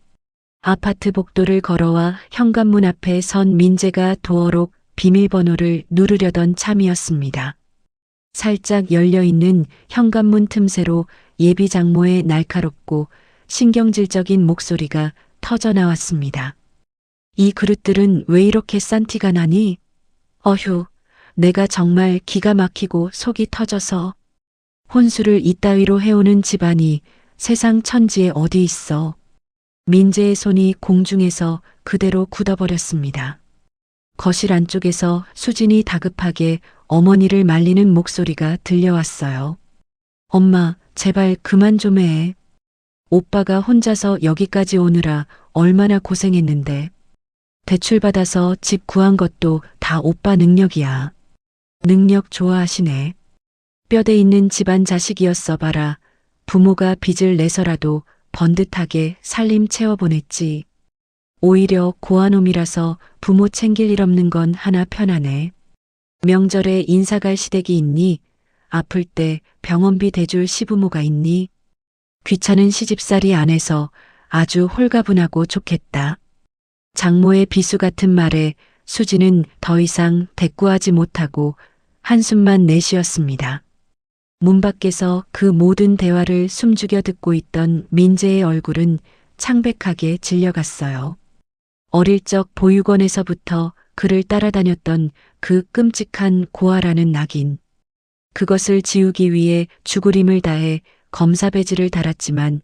아파트 복도를 걸어와 현관문 앞에 선 민재가 도어록 비밀번호를 누르려던 참이었습니다. 살짝 열려있는 현관문 틈새로 예비 장모의 날카롭고 신경질적인 목소리가 터져나왔습니다. 이 그릇들은 왜 이렇게 싼 티가 나니? 어휴, 내가 정말 기가 막히고 속이 터져서. 혼수를 이따위로 해오는 집안이 세상 천지에 어디 있어. 민재의 손이 공중에서 그대로 굳어버렸습니다. 거실 안쪽에서 수진이 다급하게 어머니를 말리는 목소리가 들려왔어요. 엄마, 제발 그만 좀 해. 오빠가 혼자서 여기까지 오느라 얼마나 고생했는데. 대출받아서 집 구한 것도 다 오빠 능력이야. 능력 좋아하시네. 뼈대 있는 집안 자식이었어 봐라. 부모가 빚을 내서라도 번듯하게 살림 채워보냈지. 오히려 고아놈이라서 부모 챙길 일 없는 건 하나 편하네. 명절에 인사갈 시댁이 있니? 아플 때 병원비 대줄 시부모가 있니? 귀찮은 시집살이 안 해서 아주 홀가분하고 좋겠다. 장모의 비수 같은 말에 수지는 더 이상 대꾸하지 못하고 한숨만 내쉬었습니다. 문 밖에서 그 모든 대화를 숨죽여 듣고 있던 민재의 얼굴은 창백하게 질려갔어요. 어릴 적 보육원에서부터 그를 따라다녔던 그 끔찍한 고아라는 낙인. 그것을 지우기 위해 죽으림을 다해 검사 배지를 달았지만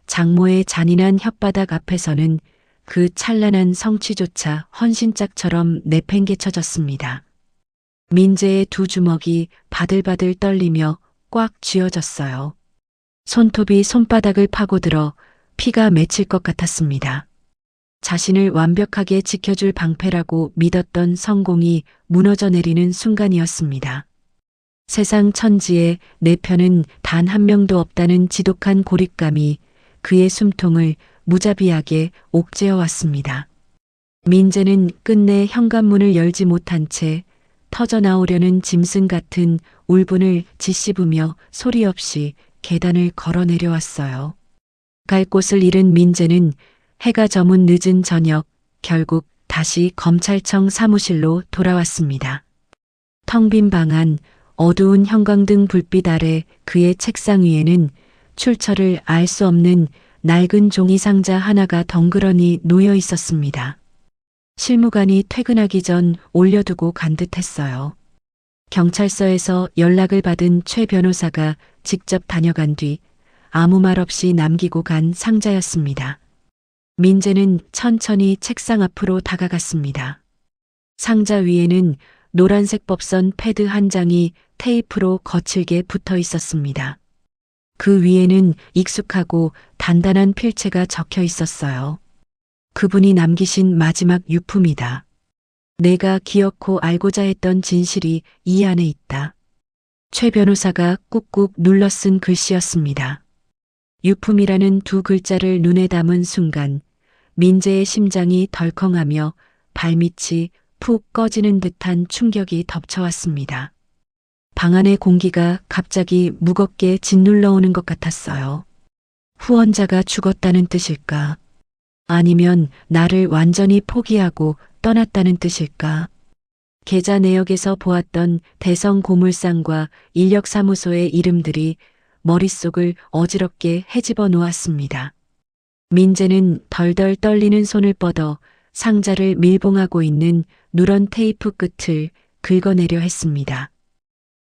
장모의 잔인한 혓바닥 앞에서는 그 찬란한 성취조차 헌신짝처럼 내팽개쳐졌습니다. 민재의 두 주먹이 바들바들 떨리며 꽉 쥐어졌어요. 손톱이 손바닥을 파고들어 피가 맺힐 것 같았습니다. 자신을 완벽하게 지켜줄 방패라고 믿었던 성공이 무너져 내리는 순간이었습니다. 세상 천지에 내 편은 단 한 명도 없다는 지독한 고립감이 그의 숨통을 무자비하게 옥죄어 왔습니다. 민재는 끝내 현관문을 열지 못한 채 터져나오려는 짐승 같은 울분을 짓씹으며 소리 없이 계단을 걸어 내려왔어요. 갈 곳을 잃은 민재는 해가 저문 늦은 저녁 결국 다시 검찰청 사무실로 돌아왔습니다. 텅 빈 방 안 어두운 형광등 불빛 아래 그의 책상 위에는 출처를 알 수 없는 낡은 종이 상자 하나가 덩그러니 놓여 있었습니다. 실무관이 퇴근하기 전 올려두고 간 듯했어요. 경찰서에서 연락을 받은 최 변호사가 직접 다녀간 뒤 아무 말 없이 남기고 간 상자였습니다. 민재는 천천히 책상 앞으로 다가갔습니다. 상자 위에는 노란색 법선 패드 한 장이 테이프로 거칠게 붙어 있었습니다. 그 위에는 익숙하고 단단한 필체가 적혀 있었어요. 그분이 남기신 마지막 유품이다. 내가 기어코 알고자 했던 진실이 이 안에 있다. 최 변호사가 꾹꾹 눌러 쓴 글씨였습니다. 유품이라는 두 글자를 눈에 담은 순간 민재의 심장이 덜컹하며 발밑이 푹 꺼지는 듯한 충격이 덮쳐왔습니다. 방 안의 공기가 갑자기 무겁게 짓눌러 오는 것 같았어요. 후원자가 죽었다는 뜻일까? 아니면 나를 완전히 포기하고 떠났다는 뜻일까? 계좌 내역에서 보았던 대성 고물상과 인력사무소의 이름들이 머릿속을 어지럽게 헤집어 놓았습니다. 민재는 덜덜 떨리는 손을 뻗어 상자를 밀봉하고 있는 누런 테이프 끝을 긁어내려 했습니다.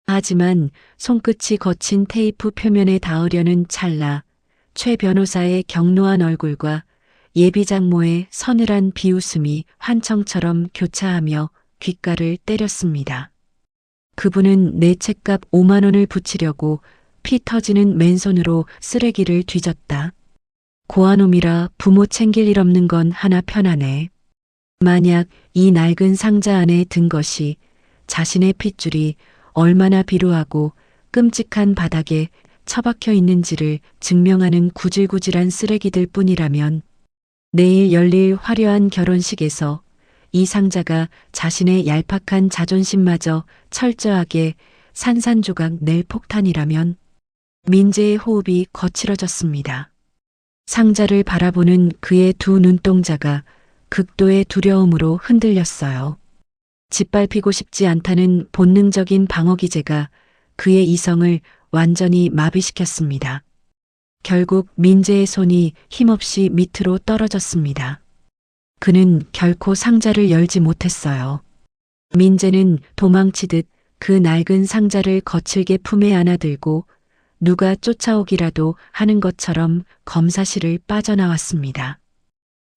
하지만 손끝이 거친 테이프 표면에 닿으려는 찰나 최 변호사의 경로한 얼굴과 예비 장모의 서늘한 비웃음이 환청처럼 교차하며 귓가를 때렸습니다. 그분은 내 책값 5만 원을 붙이려고 피 터지는 맨손으로 쓰레기를 뒤졌다. 고아놈이라 부모 챙길 일 없는 건 하나 편하네. 만약 이 낡은 상자 안에 든 것이 자신의 핏줄이 얼마나 비루하고 끔찍한 바닥에 처박혀 있는지를 증명하는 구질구질한 쓰레기들 뿐이라면 내일 열릴 화려한 결혼식에서 이 상자가 자신의 얄팍한 자존심마저 철저하게 산산조각 낼 폭탄이라면 민재의 호흡이 거칠어졌습니다. 상자를 바라보는 그의 두 눈동자가 극도의 두려움으로 흔들렸어요. 짓밟히고 싶지 않다는 본능적인 방어 기제가 그의 이성을 완전히 마비시켰습니다. 결국 민재의 손이 힘없이 밑으로 떨어졌습니다. 그는 결코 상자를 열지 못했어요. 민재는 도망치듯 그 낡은 상자를 거칠게 품에 안아들고 누가 쫓아오기라도 하는 것처럼 검사실을 빠져나왔습니다.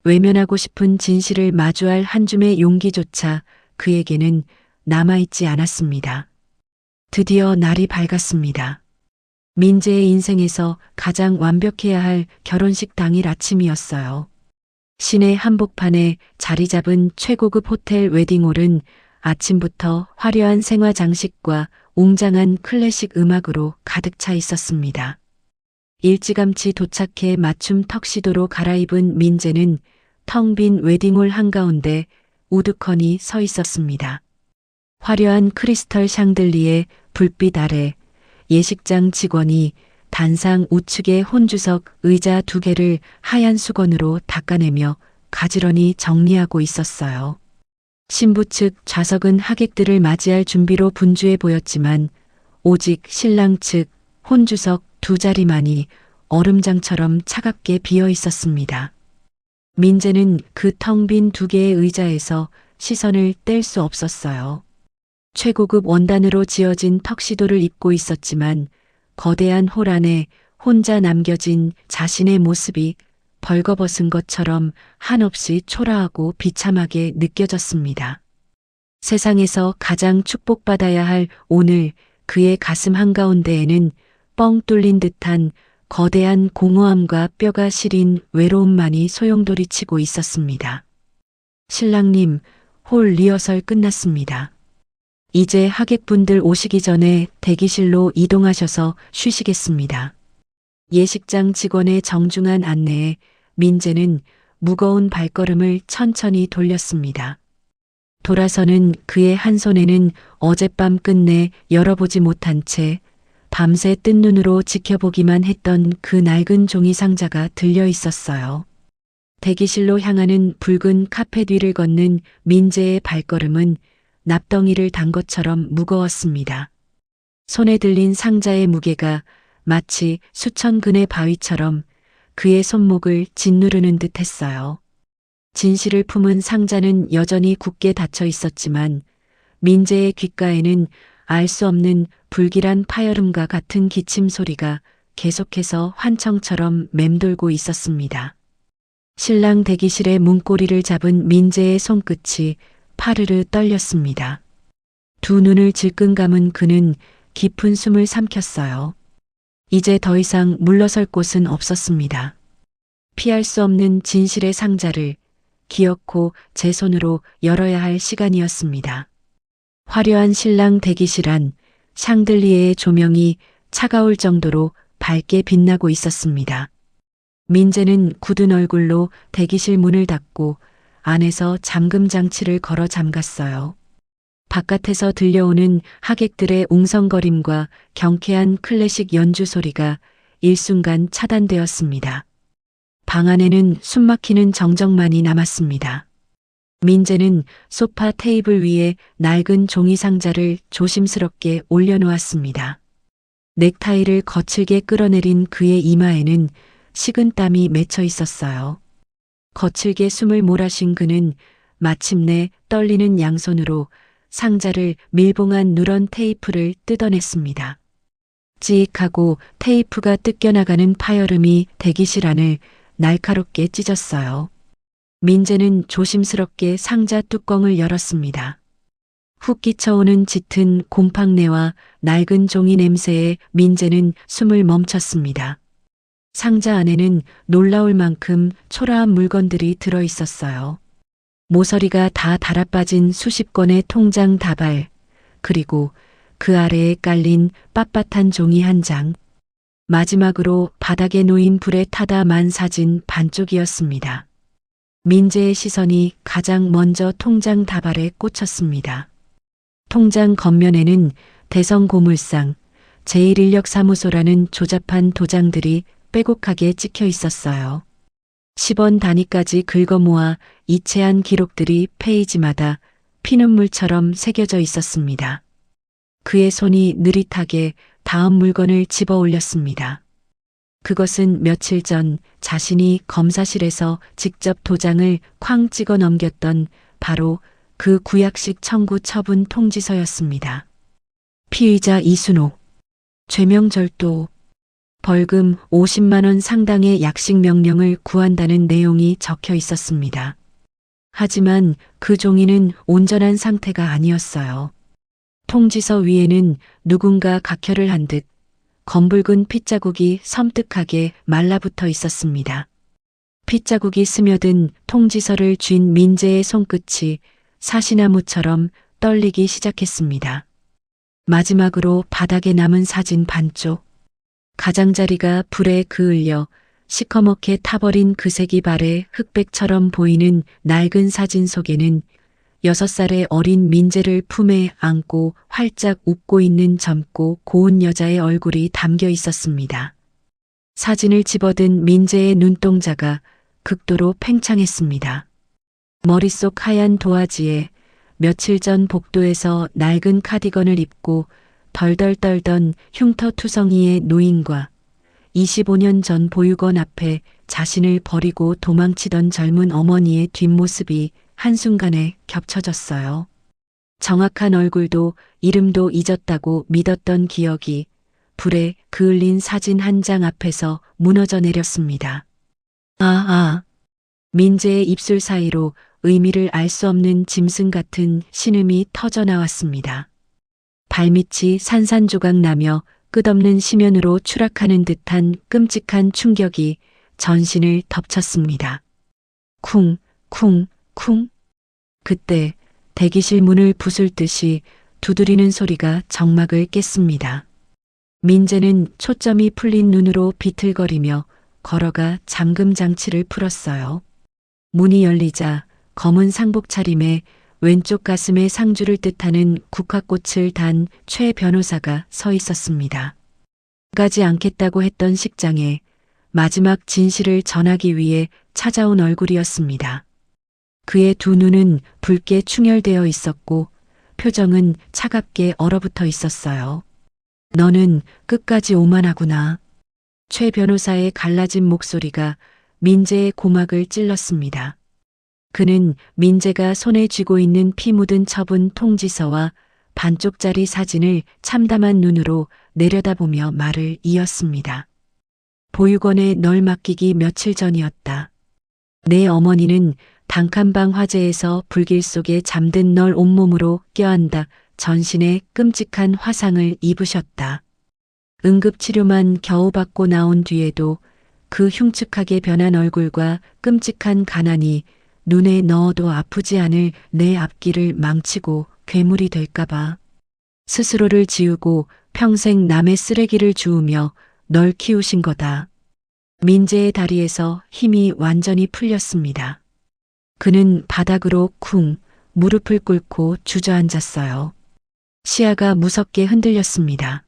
외면하고 싶은 진실을 마주할 한 줌의 용기조차 그에게는 남아있지 않았습니다. 드디어 날이 밝았습니다. 민재의 인생에서 가장 완벽해야 할 결혼식 당일 아침이었어요. 시내 한복판에 자리 잡은 최고급 호텔 웨딩홀은 아침부터 화려한 생화 장식과 웅장한 클래식 음악으로 가득 차 있었습니다. 일찌감치 도착해 맞춤 턱시도로 갈아입은 민재는 텅 빈 웨딩홀 한가운데 우두커니 서 있었습니다. 화려한 크리스털 샹들리에 불빛 아래 예식장 직원이 단상 우측의 혼주석 의자 2개를 하얀 수건으로 닦아내며 가지런히 정리하고 있었어요. 신부 측 좌석은 하객들을 맞이할 준비로 분주해 보였지만 오직 신랑 측 혼주석 2자리만이 얼음장처럼 차갑게 비어 있었습니다. 민재는 그 텅 빈 2개의 의자에서 시선을 뗄 수 없었어요. 최고급 원단으로 지어진 턱시도를 입고 있었지만 거대한 홀 안에 혼자 남겨진 자신의 모습이 벌거벗은 것처럼 한없이 초라하고 비참하게 느껴졌습니다. 세상에서 가장 축복받아야 할 오늘 그의 가슴 한가운데에는 뻥 뚫린 듯한 거대한 공허함과 뼈가 시린 외로움만이 소용돌이치고 있었습니다. 신랑님, 홀 리허설 끝났습니다. 이제 하객분들 오시기 전에 대기실로 이동하셔서 쉬시겠습니다. 예식장 직원의 정중한 안내에 민재는 무거운 발걸음을 천천히 돌렸습니다. 돌아서는 그의 한 손에는 어젯밤 끝내 열어보지 못한 채 밤새 뜬 눈으로 지켜보기만 했던 그 낡은 종이 상자가 들려 있었어요. 대기실로 향하는 붉은 카페 뒤를 걷는 민재의 발걸음은 납덩이를 단 것처럼 무거웠습니다. 손에 들린 상자의 무게가 마치 수천 근의 바위처럼 그의 손목을 짓누르는 듯 했어요. 진실을 품은 상자는 여전히 굳게 닫혀 있었지만 민재의 귓가에는 알 수 없는 불길한 파열음과 같은 기침 소리가 계속해서 환청처럼 맴돌고 있었습니다. 신랑 대기실의 문고리를 잡은 민재의 손끝이 파르르 떨렸습니다. 두 눈을 질끈 감은 그는 깊은 숨을 삼켰어요. 이제 더 이상 물러설 곳은 없었습니다. 피할 수 없는 진실의 상자를 기어코 제 손으로 열어야 할 시간이었습니다. 화려한 신랑 대기실 안 샹들리에의 조명이 차가울 정도로 밝게 빛나고 있었습니다. 민재는 굳은 얼굴로 대기실 문을 닫고 안에서 잠금 장치를 걸어 잠갔어요. 바깥에서 들려오는 하객들의 웅성거림과 경쾌한 클래식 연주 소리가 일순간 차단되었습니다. 방 안에는 숨막히는 정적만이 남았습니다. 민재는 소파 테이블 위에 낡은 종이 상자를 조심스럽게 올려놓았습니다. 넥타이를 거칠게 끌어내린 그의 이마에는 식은 땀이 맺혀 있었어요. 거칠게 숨을 몰아쉰 그는 마침내 떨리는 양손으로 상자를 밀봉한 누런 테이프를 뜯어냈습니다. 찌익하고 테이프가 뜯겨나가는 파열음이 대기실 안을 날카롭게 찢었어요. 민재는 조심스럽게 상자 뚜껑을 열었습니다. 훅 끼쳐오는 짙은 곰팡내와 낡은 종이 냄새에 민재는 숨을 멈췄습니다. 상자 안에는 놀라울 만큼 초라한 물건들이 들어 있었어요. 모서리가 다 달아빠진 수십 건의 통장 다발, 그리고 그 아래에 깔린 빳빳한 종이 한 장. 마지막으로 바닥에 놓인 불에 타다 만 사진 반쪽이었습니다. 민재의 시선이 가장 먼저 통장 다발에 꽂혔습니다. 통장 겉면에는 대성고물상, 제1인력사무소라는 조잡한 도장들이 빼곡하게 찍혀 있었어요. 10원 단위까지 긁어 모아 이체한 기록들이 페이지마다 피눈물처럼 새겨져 있었습니다. 그의 손이 느릿하게 다음 물건을 집어 올렸습니다. 그것은 며칠 전 자신이 검사실에서 직접 도장을 쾅 찍어 넘겼던 바로 그 구약식 청구 처분 통지서였습니다. 피의자 이순옥, 죄명 절도, 벌금 50만 원 상당의 약식 명령을 구한다는 내용이 적혀 있었습니다. 하지만 그 종이는 온전한 상태가 아니었어요. 통지서 위에는 누군가 각혈을 한 듯 검붉은 핏자국이 섬뜩하게 말라붙어 있었습니다. 핏자국이 스며든 통지서를 쥔 민재의 손끝이 사시나무처럼 떨리기 시작했습니다. 마지막으로 바닥에 남은 사진 반쪽. 가장자리가 불에 그을려 시커멓게 타버린 그색이 발에 흑백처럼 보이는 낡은 사진 속에는 6살의 어린 민재를 품에 안고 활짝 웃고 있는 젊고 고운 여자의 얼굴이 담겨 있었습니다. 사진을 집어든 민재의 눈동자가 극도로 팽창했습니다. 머릿속 하얀 도화지에 며칠 전 복도에서 낡은 카디건을 입고 덜덜 떨던 흉터투성이의 노인과 25년 전 보육원 앞에 자신을 버리고 도망치던 젊은 어머니의 뒷모습이 한순간에 겹쳐졌어요. 정확한 얼굴도 이름도 잊었다고 믿었던 기억이 불에 그을린 사진 한 장 앞에서 무너져 내렸습니다. 민재의 입술 사이로 의미를 알 수 없는 짐승 같은 신음이 터져 나왔습니다. 발밑이 산산조각 나며 끝없는 심연으로 추락하는 듯한 끔찍한 충격이 전신을 덮쳤습니다. 쿵, 쿵, 쿵. 그때 대기실 문을 부술 듯이 두드리는 소리가 정막을 깼습니다. 민재는 초점이 풀린 눈으로 비틀거리며 걸어가 잠금 장치를 풀었어요. 문이 열리자 검은 상복 차림에 왼쪽 가슴에 상주를 뜻하는 국화꽃을 단 최 변호사가 서 있었습니다. 가지 않겠다고 했던 식장에 마지막 진실을 전하기 위해 찾아온 얼굴이었습니다. 그의 두 눈은 붉게 충혈되어 있었고 표정은 차갑게 얼어붙어 있었어요. 너는 끝까지 오만하구나. 최 변호사의 갈라진 목소리가 민재의 고막을 찔렀습니다. 그는 민재가 손에 쥐고 있는 피 묻은 처분 통지서와 반쪽짜리 사진을 참담한 눈으로 내려다보며 말을 이었습니다. 보육원에 널 맡기기 며칠 전이었다. 내 어머니는 단칸방 화재에서 불길 속에 잠든 널 온몸으로 껴안다 전신에 끔찍한 화상을 입으셨다. 응급치료만 겨우 받고 나온 뒤에도 그 흉측하게 변한 얼굴과 끔찍한 가난이 눈에 넣어도 아프지 않을 내 앞길을 망치고 괴물이 될까봐 스스로를 지우고 평생 남의 쓰레기를 주우며 널 키우신 거다. 민재의 다리에서 힘이 완전히 풀렸습니다. 그는 바닥으로 쿵 무릎을 꿇고 주저앉았어요. 시야가 무섭게 흔들렸습니다.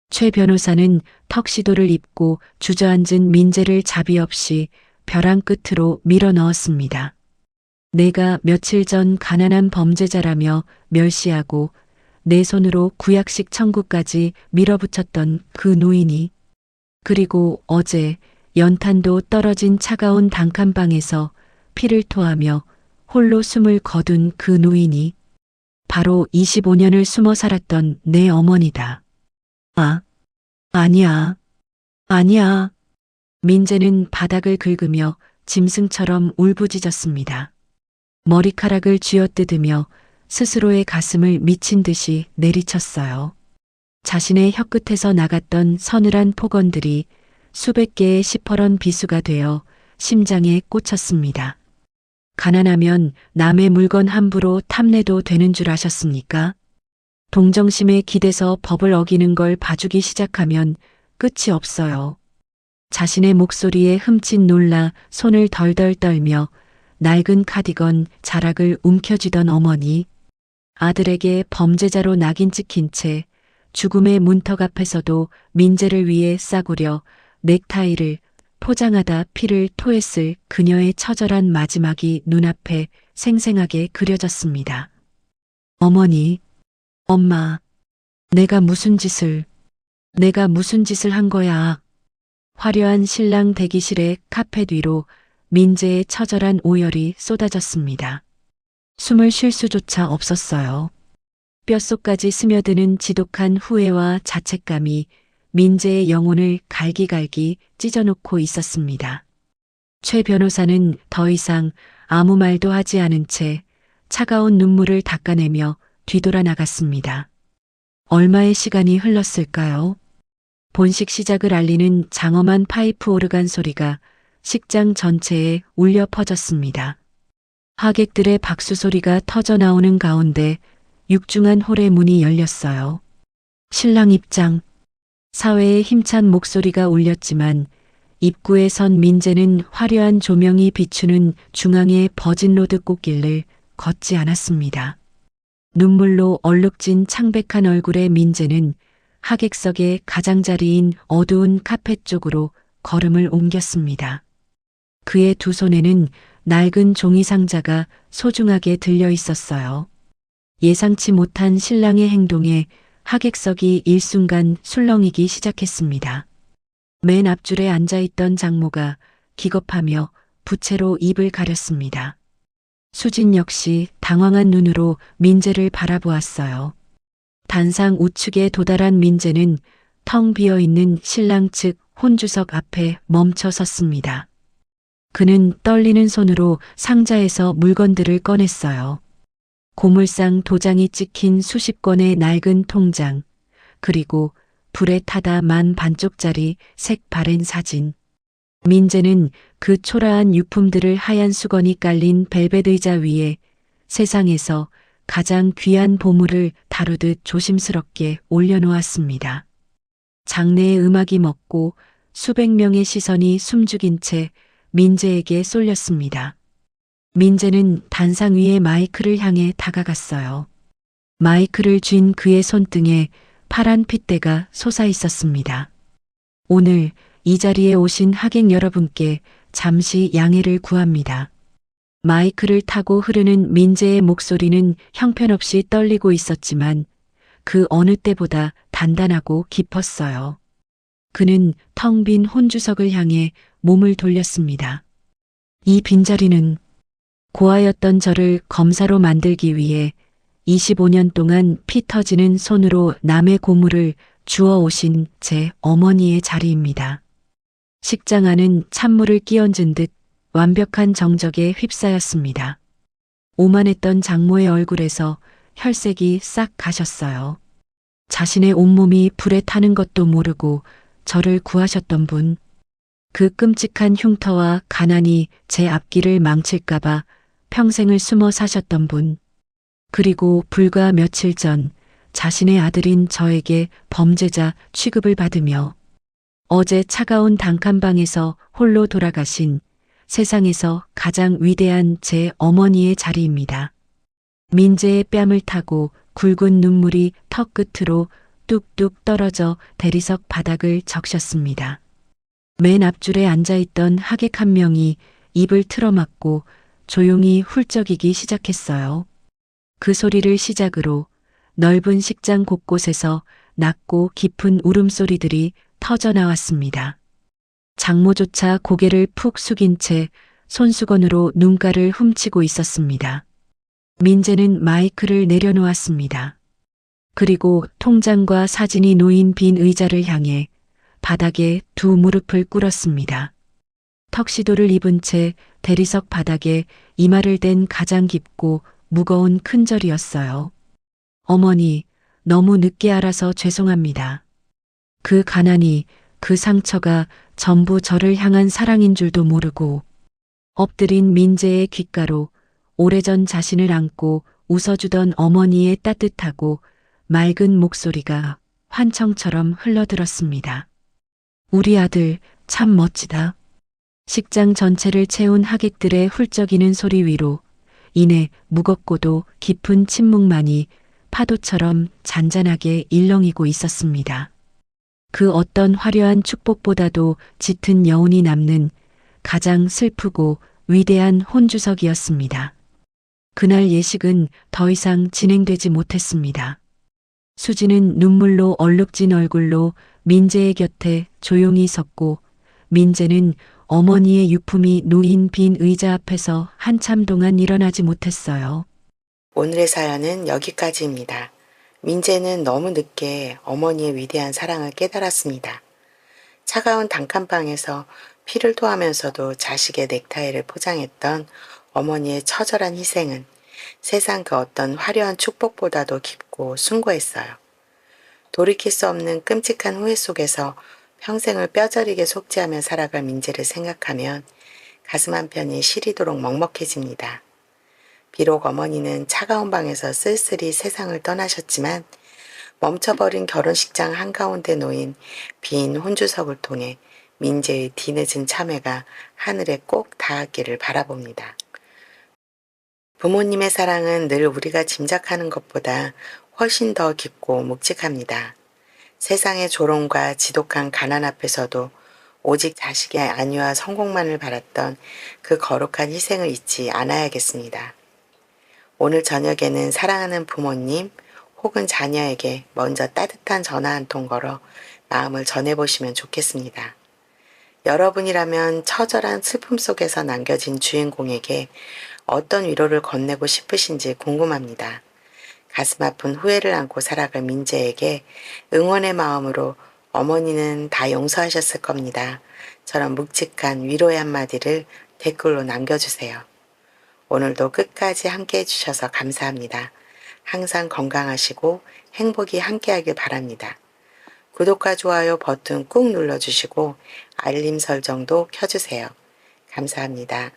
최 변호사는 턱시도를 입고 주저앉은 민재를 자비 없이 벼랑 끝으로 밀어 넣었습니다. 내가 며칠 전 가난한 범죄자라며 멸시하고 내 손으로 구약식 천국까지 밀어붙였던 그 노인이, 그리고 어제 연탄도 떨어진 차가운 단칸방에서 피를 토하며 홀로 숨을 거둔 그 노인이 바로 25년을 숨어 살았던 내 어머니다. 아, 아니야, 아니야. 민재는 바닥을 긁으며 짐승처럼 울부짖었습니다. 머리카락을 쥐어뜯으며 스스로의 가슴을 미친 듯이 내리쳤어요. 자신의 혀끝에서 나갔던 서늘한 폭언들이 수백 개의 시퍼런 비수가 되어 심장에 꽂혔습니다. 가난하면 남의 물건 함부로 탐내도 되는 줄 아셨습니까? 동정심에 기대서 법을 어기는 걸 봐주기 시작하면 끝이 없어요. 자신의 목소리에 흠칫 놀라 손을 덜덜 떨며 낡은 카디건 자락을 움켜쥐던 어머니, 아들에게 범죄자로 낙인 찍힌 채 죽음의 문턱 앞에서도 민재를 위해 싸구려 넥타이를 포장하다 피를 토했을 그녀의 처절한 마지막이 눈앞에 생생하게 그려졌습니다. 어머니, 엄마, 내가 무슨 짓을 한 거야. 화려한 신랑 대기실의 카펫 위로 민재의 처절한 오열이 쏟아졌습니다. 숨을 쉴 수조차 없었어요. 뼛속까지 스며드는 지독한 후회와 자책감이 민재의 영혼을 갈기갈기 찢어놓고 있었습니다. 최 변호사는 더 이상 아무 말도 하지 않은 채 차가운 눈물을 닦아내며 뒤돌아 나갔습니다. 얼마의 시간이 흘렀을까요? 본식 시작을 알리는 장엄한 파이프 오르간 소리가 식장 전체에 울려 퍼졌습니다. 하객들의 박수 소리가 터져 나오는 가운데 육중한 홀의 문이 열렸어요. 신랑 입장. 사회의 힘찬 목소리가 울렸지만 입구에 선 민재는 화려한 조명이 비추는 중앙의 버진로드 꽃길을 걷지 않았습니다. 눈물로 얼룩진 창백한 얼굴의 민재는 하객석의 가장자리인 어두운 카펫 쪽으로 걸음을 옮겼습니다. 그의 두 손에는 낡은 종이 상자가 소중하게 들려 있었어요. 예상치 못한 신랑의 행동에 하객석이 일순간 술렁이기 시작했습니다. 맨 앞줄에 앉아있던 장모가 기겁하며 부채로 입을 가렸습니다. 수진 역시 당황한 눈으로 민재를 바라보았어요. 단상 우측에 도달한 민재는 텅 비어있는 신랑 측 혼주석 앞에 멈춰 섰습니다. 그는 떨리는 손으로 상자에서 물건들을 꺼냈어요. 고물상 도장이 찍힌 수십 권의 낡은 통장, 그리고 불에 타다 만 반쪽짜리 색 바랜 사진. 민재는 그 초라한 유품들을 하얀 수건이 깔린 벨벳 의자 위에 세상에서 가장 귀한 보물을 다루듯 조심스럽게 올려놓았습니다. 장내의 음악이 멎고 수백 명의 시선이 숨죽인 채 민재에게 쏠렸습니다. 민재는 단상 위의 마이크를 향해 다가갔어요. 마이크를 쥔 그의 손등에 파란 핏대가 솟아 있었습니다. 오늘 이 자리에 오신 하객 여러분께 잠시 양해를 구합니다. 마이크를 타고 흐르는 민재의 목소리는 형편없이 떨리고 있었지만 그 어느 때보다 단단하고 깊었어요. 그는 텅 빈 혼주석을 향해 몸을 돌렸습니다. 이 빈자리는 고아였던 저를 검사로 만들기 위해 25년 동안 피 터지는 손으로 남의 고물을 주워오신 제 어머니의 자리입니다. 식장 안은 찬물을 끼얹은 듯 완벽한 정적에 휩싸였습니다. 오만했던 장모의 얼굴에서 혈색이 싹 가셨어요. 자신의 온몸이 불에 타는 것도 모르고 저를 구하셨던 분, 그 끔찍한 흉터와 가난이 제 앞길을 망칠까봐 평생을 숨어 사셨던 분, 그리고 불과 며칠 전 자신의 아들인 저에게 범죄자 취급을 받으며 어제 차가운 단칸방에서 홀로 돌아가신 세상에서 가장 위대한 제 어머니의 자리입니다. 민재의 뺨을 타고 굵은 눈물이 턱 끝으로 뚝뚝 떨어져 대리석 바닥을 적셨습니다. 맨 앞줄에 앉아있던 하객 한 명이 입을 틀어막고 조용히 훌쩍이기 시작했어요. 그 소리를 시작으로 넓은 식장 곳곳에서 낮고 깊은 울음소리들이 터져 나왔습니다. 장모조차 고개를 푹 숙인 채 손수건으로 눈가를 훔치고 있었습니다. 민재는 마이크를 내려놓았습니다. 그리고 통장과 사진이 놓인 빈 의자를 향해 바닥에 두 무릎을 꿇었습니다. 턱시도를 입은 채 대리석 바닥에 이마를 댄 가장 깊고 무거운 큰절이었어요. 어머니, 너무 늦게 알아서 죄송합니다. 그 가난이, 그 상처가 전부 저를 향한 사랑인 줄도 모르고 엎드린 민재의 귓가로 오래전 자신을 안고 웃어주던 어머니의 따뜻하고 맑은 목소리가 환청처럼 흘러들었습니다. 우리 아들 참 멋지다. 식장 전체를 채운 하객들의 훌쩍이는 소리 위로 이내 무겁고도 깊은 침묵만이 파도처럼 잔잔하게 일렁이고 있었습니다. 그 어떤 화려한 축복보다도 짙은 여운이 남는 가장 슬프고 위대한 혼주석이었습니다. 그날 예식은 더 이상 진행되지 못했습니다. 수지는 눈물로 얼룩진 얼굴로 민재의 곁에 조용히 섰고 민재는 어머니의 유품이 놓인 빈 의자 앞에서 한참 동안 일어나지 못했어요. 오늘의 사연은 여기까지입니다. 민재는 너무 늦게 어머니의 위대한 사랑을 깨달았습니다. 차가운 단칸방에서 피를 토하면서도 자식의 넥타이를 포장했던 어머니의 처절한 희생은 세상 그 어떤 화려한 축복보다도 깊고 숭고했어요. 돌이킬 수 없는 끔찍한 후회 속에서 평생을 뼈저리게 속죄하며 살아갈 민재를 생각하면 가슴 한편이 시리도록 먹먹해집니다. 비록 어머니는 차가운 방에서 쓸쓸히 세상을 떠나셨지만 멈춰버린 결혼식장 한가운데 놓인 빈 혼주석을 통해 민재의 뒤늦은 참회가 하늘에 꼭 닿았기를 바라봅니다. 부모님의 사랑은 늘 우리가 짐작하는 것보다 훨씬 더 깊고 묵직합니다. 세상의 조롱과 지독한 가난 앞에서도 오직 자식의 안위와 성공만을 바랐던 그 거룩한 희생을 잊지 않아야겠습니다. 오늘 저녁에는 사랑하는 부모님 혹은 자녀에게 먼저 따뜻한 전화 한 통 걸어 마음을 전해보시면 좋겠습니다. 여러분이라면 처절한 슬픔 속에서 남겨진 주인공에게 어떤 위로를 건네고 싶으신지 궁금합니다. 가슴 아픈 후회를 안고 살아갈 민재에게 응원의 마음으로 어머니는 다 용서하셨을 겁니다. 저런 묵직한 위로의 한마디를 댓글로 남겨주세요. 오늘도 끝까지 함께 해주셔서 감사합니다. 항상 건강하시고 행복이 함께하길 바랍니다. 구독과 좋아요 버튼 꾹 눌러주시고 알림 설정도 켜주세요. 감사합니다.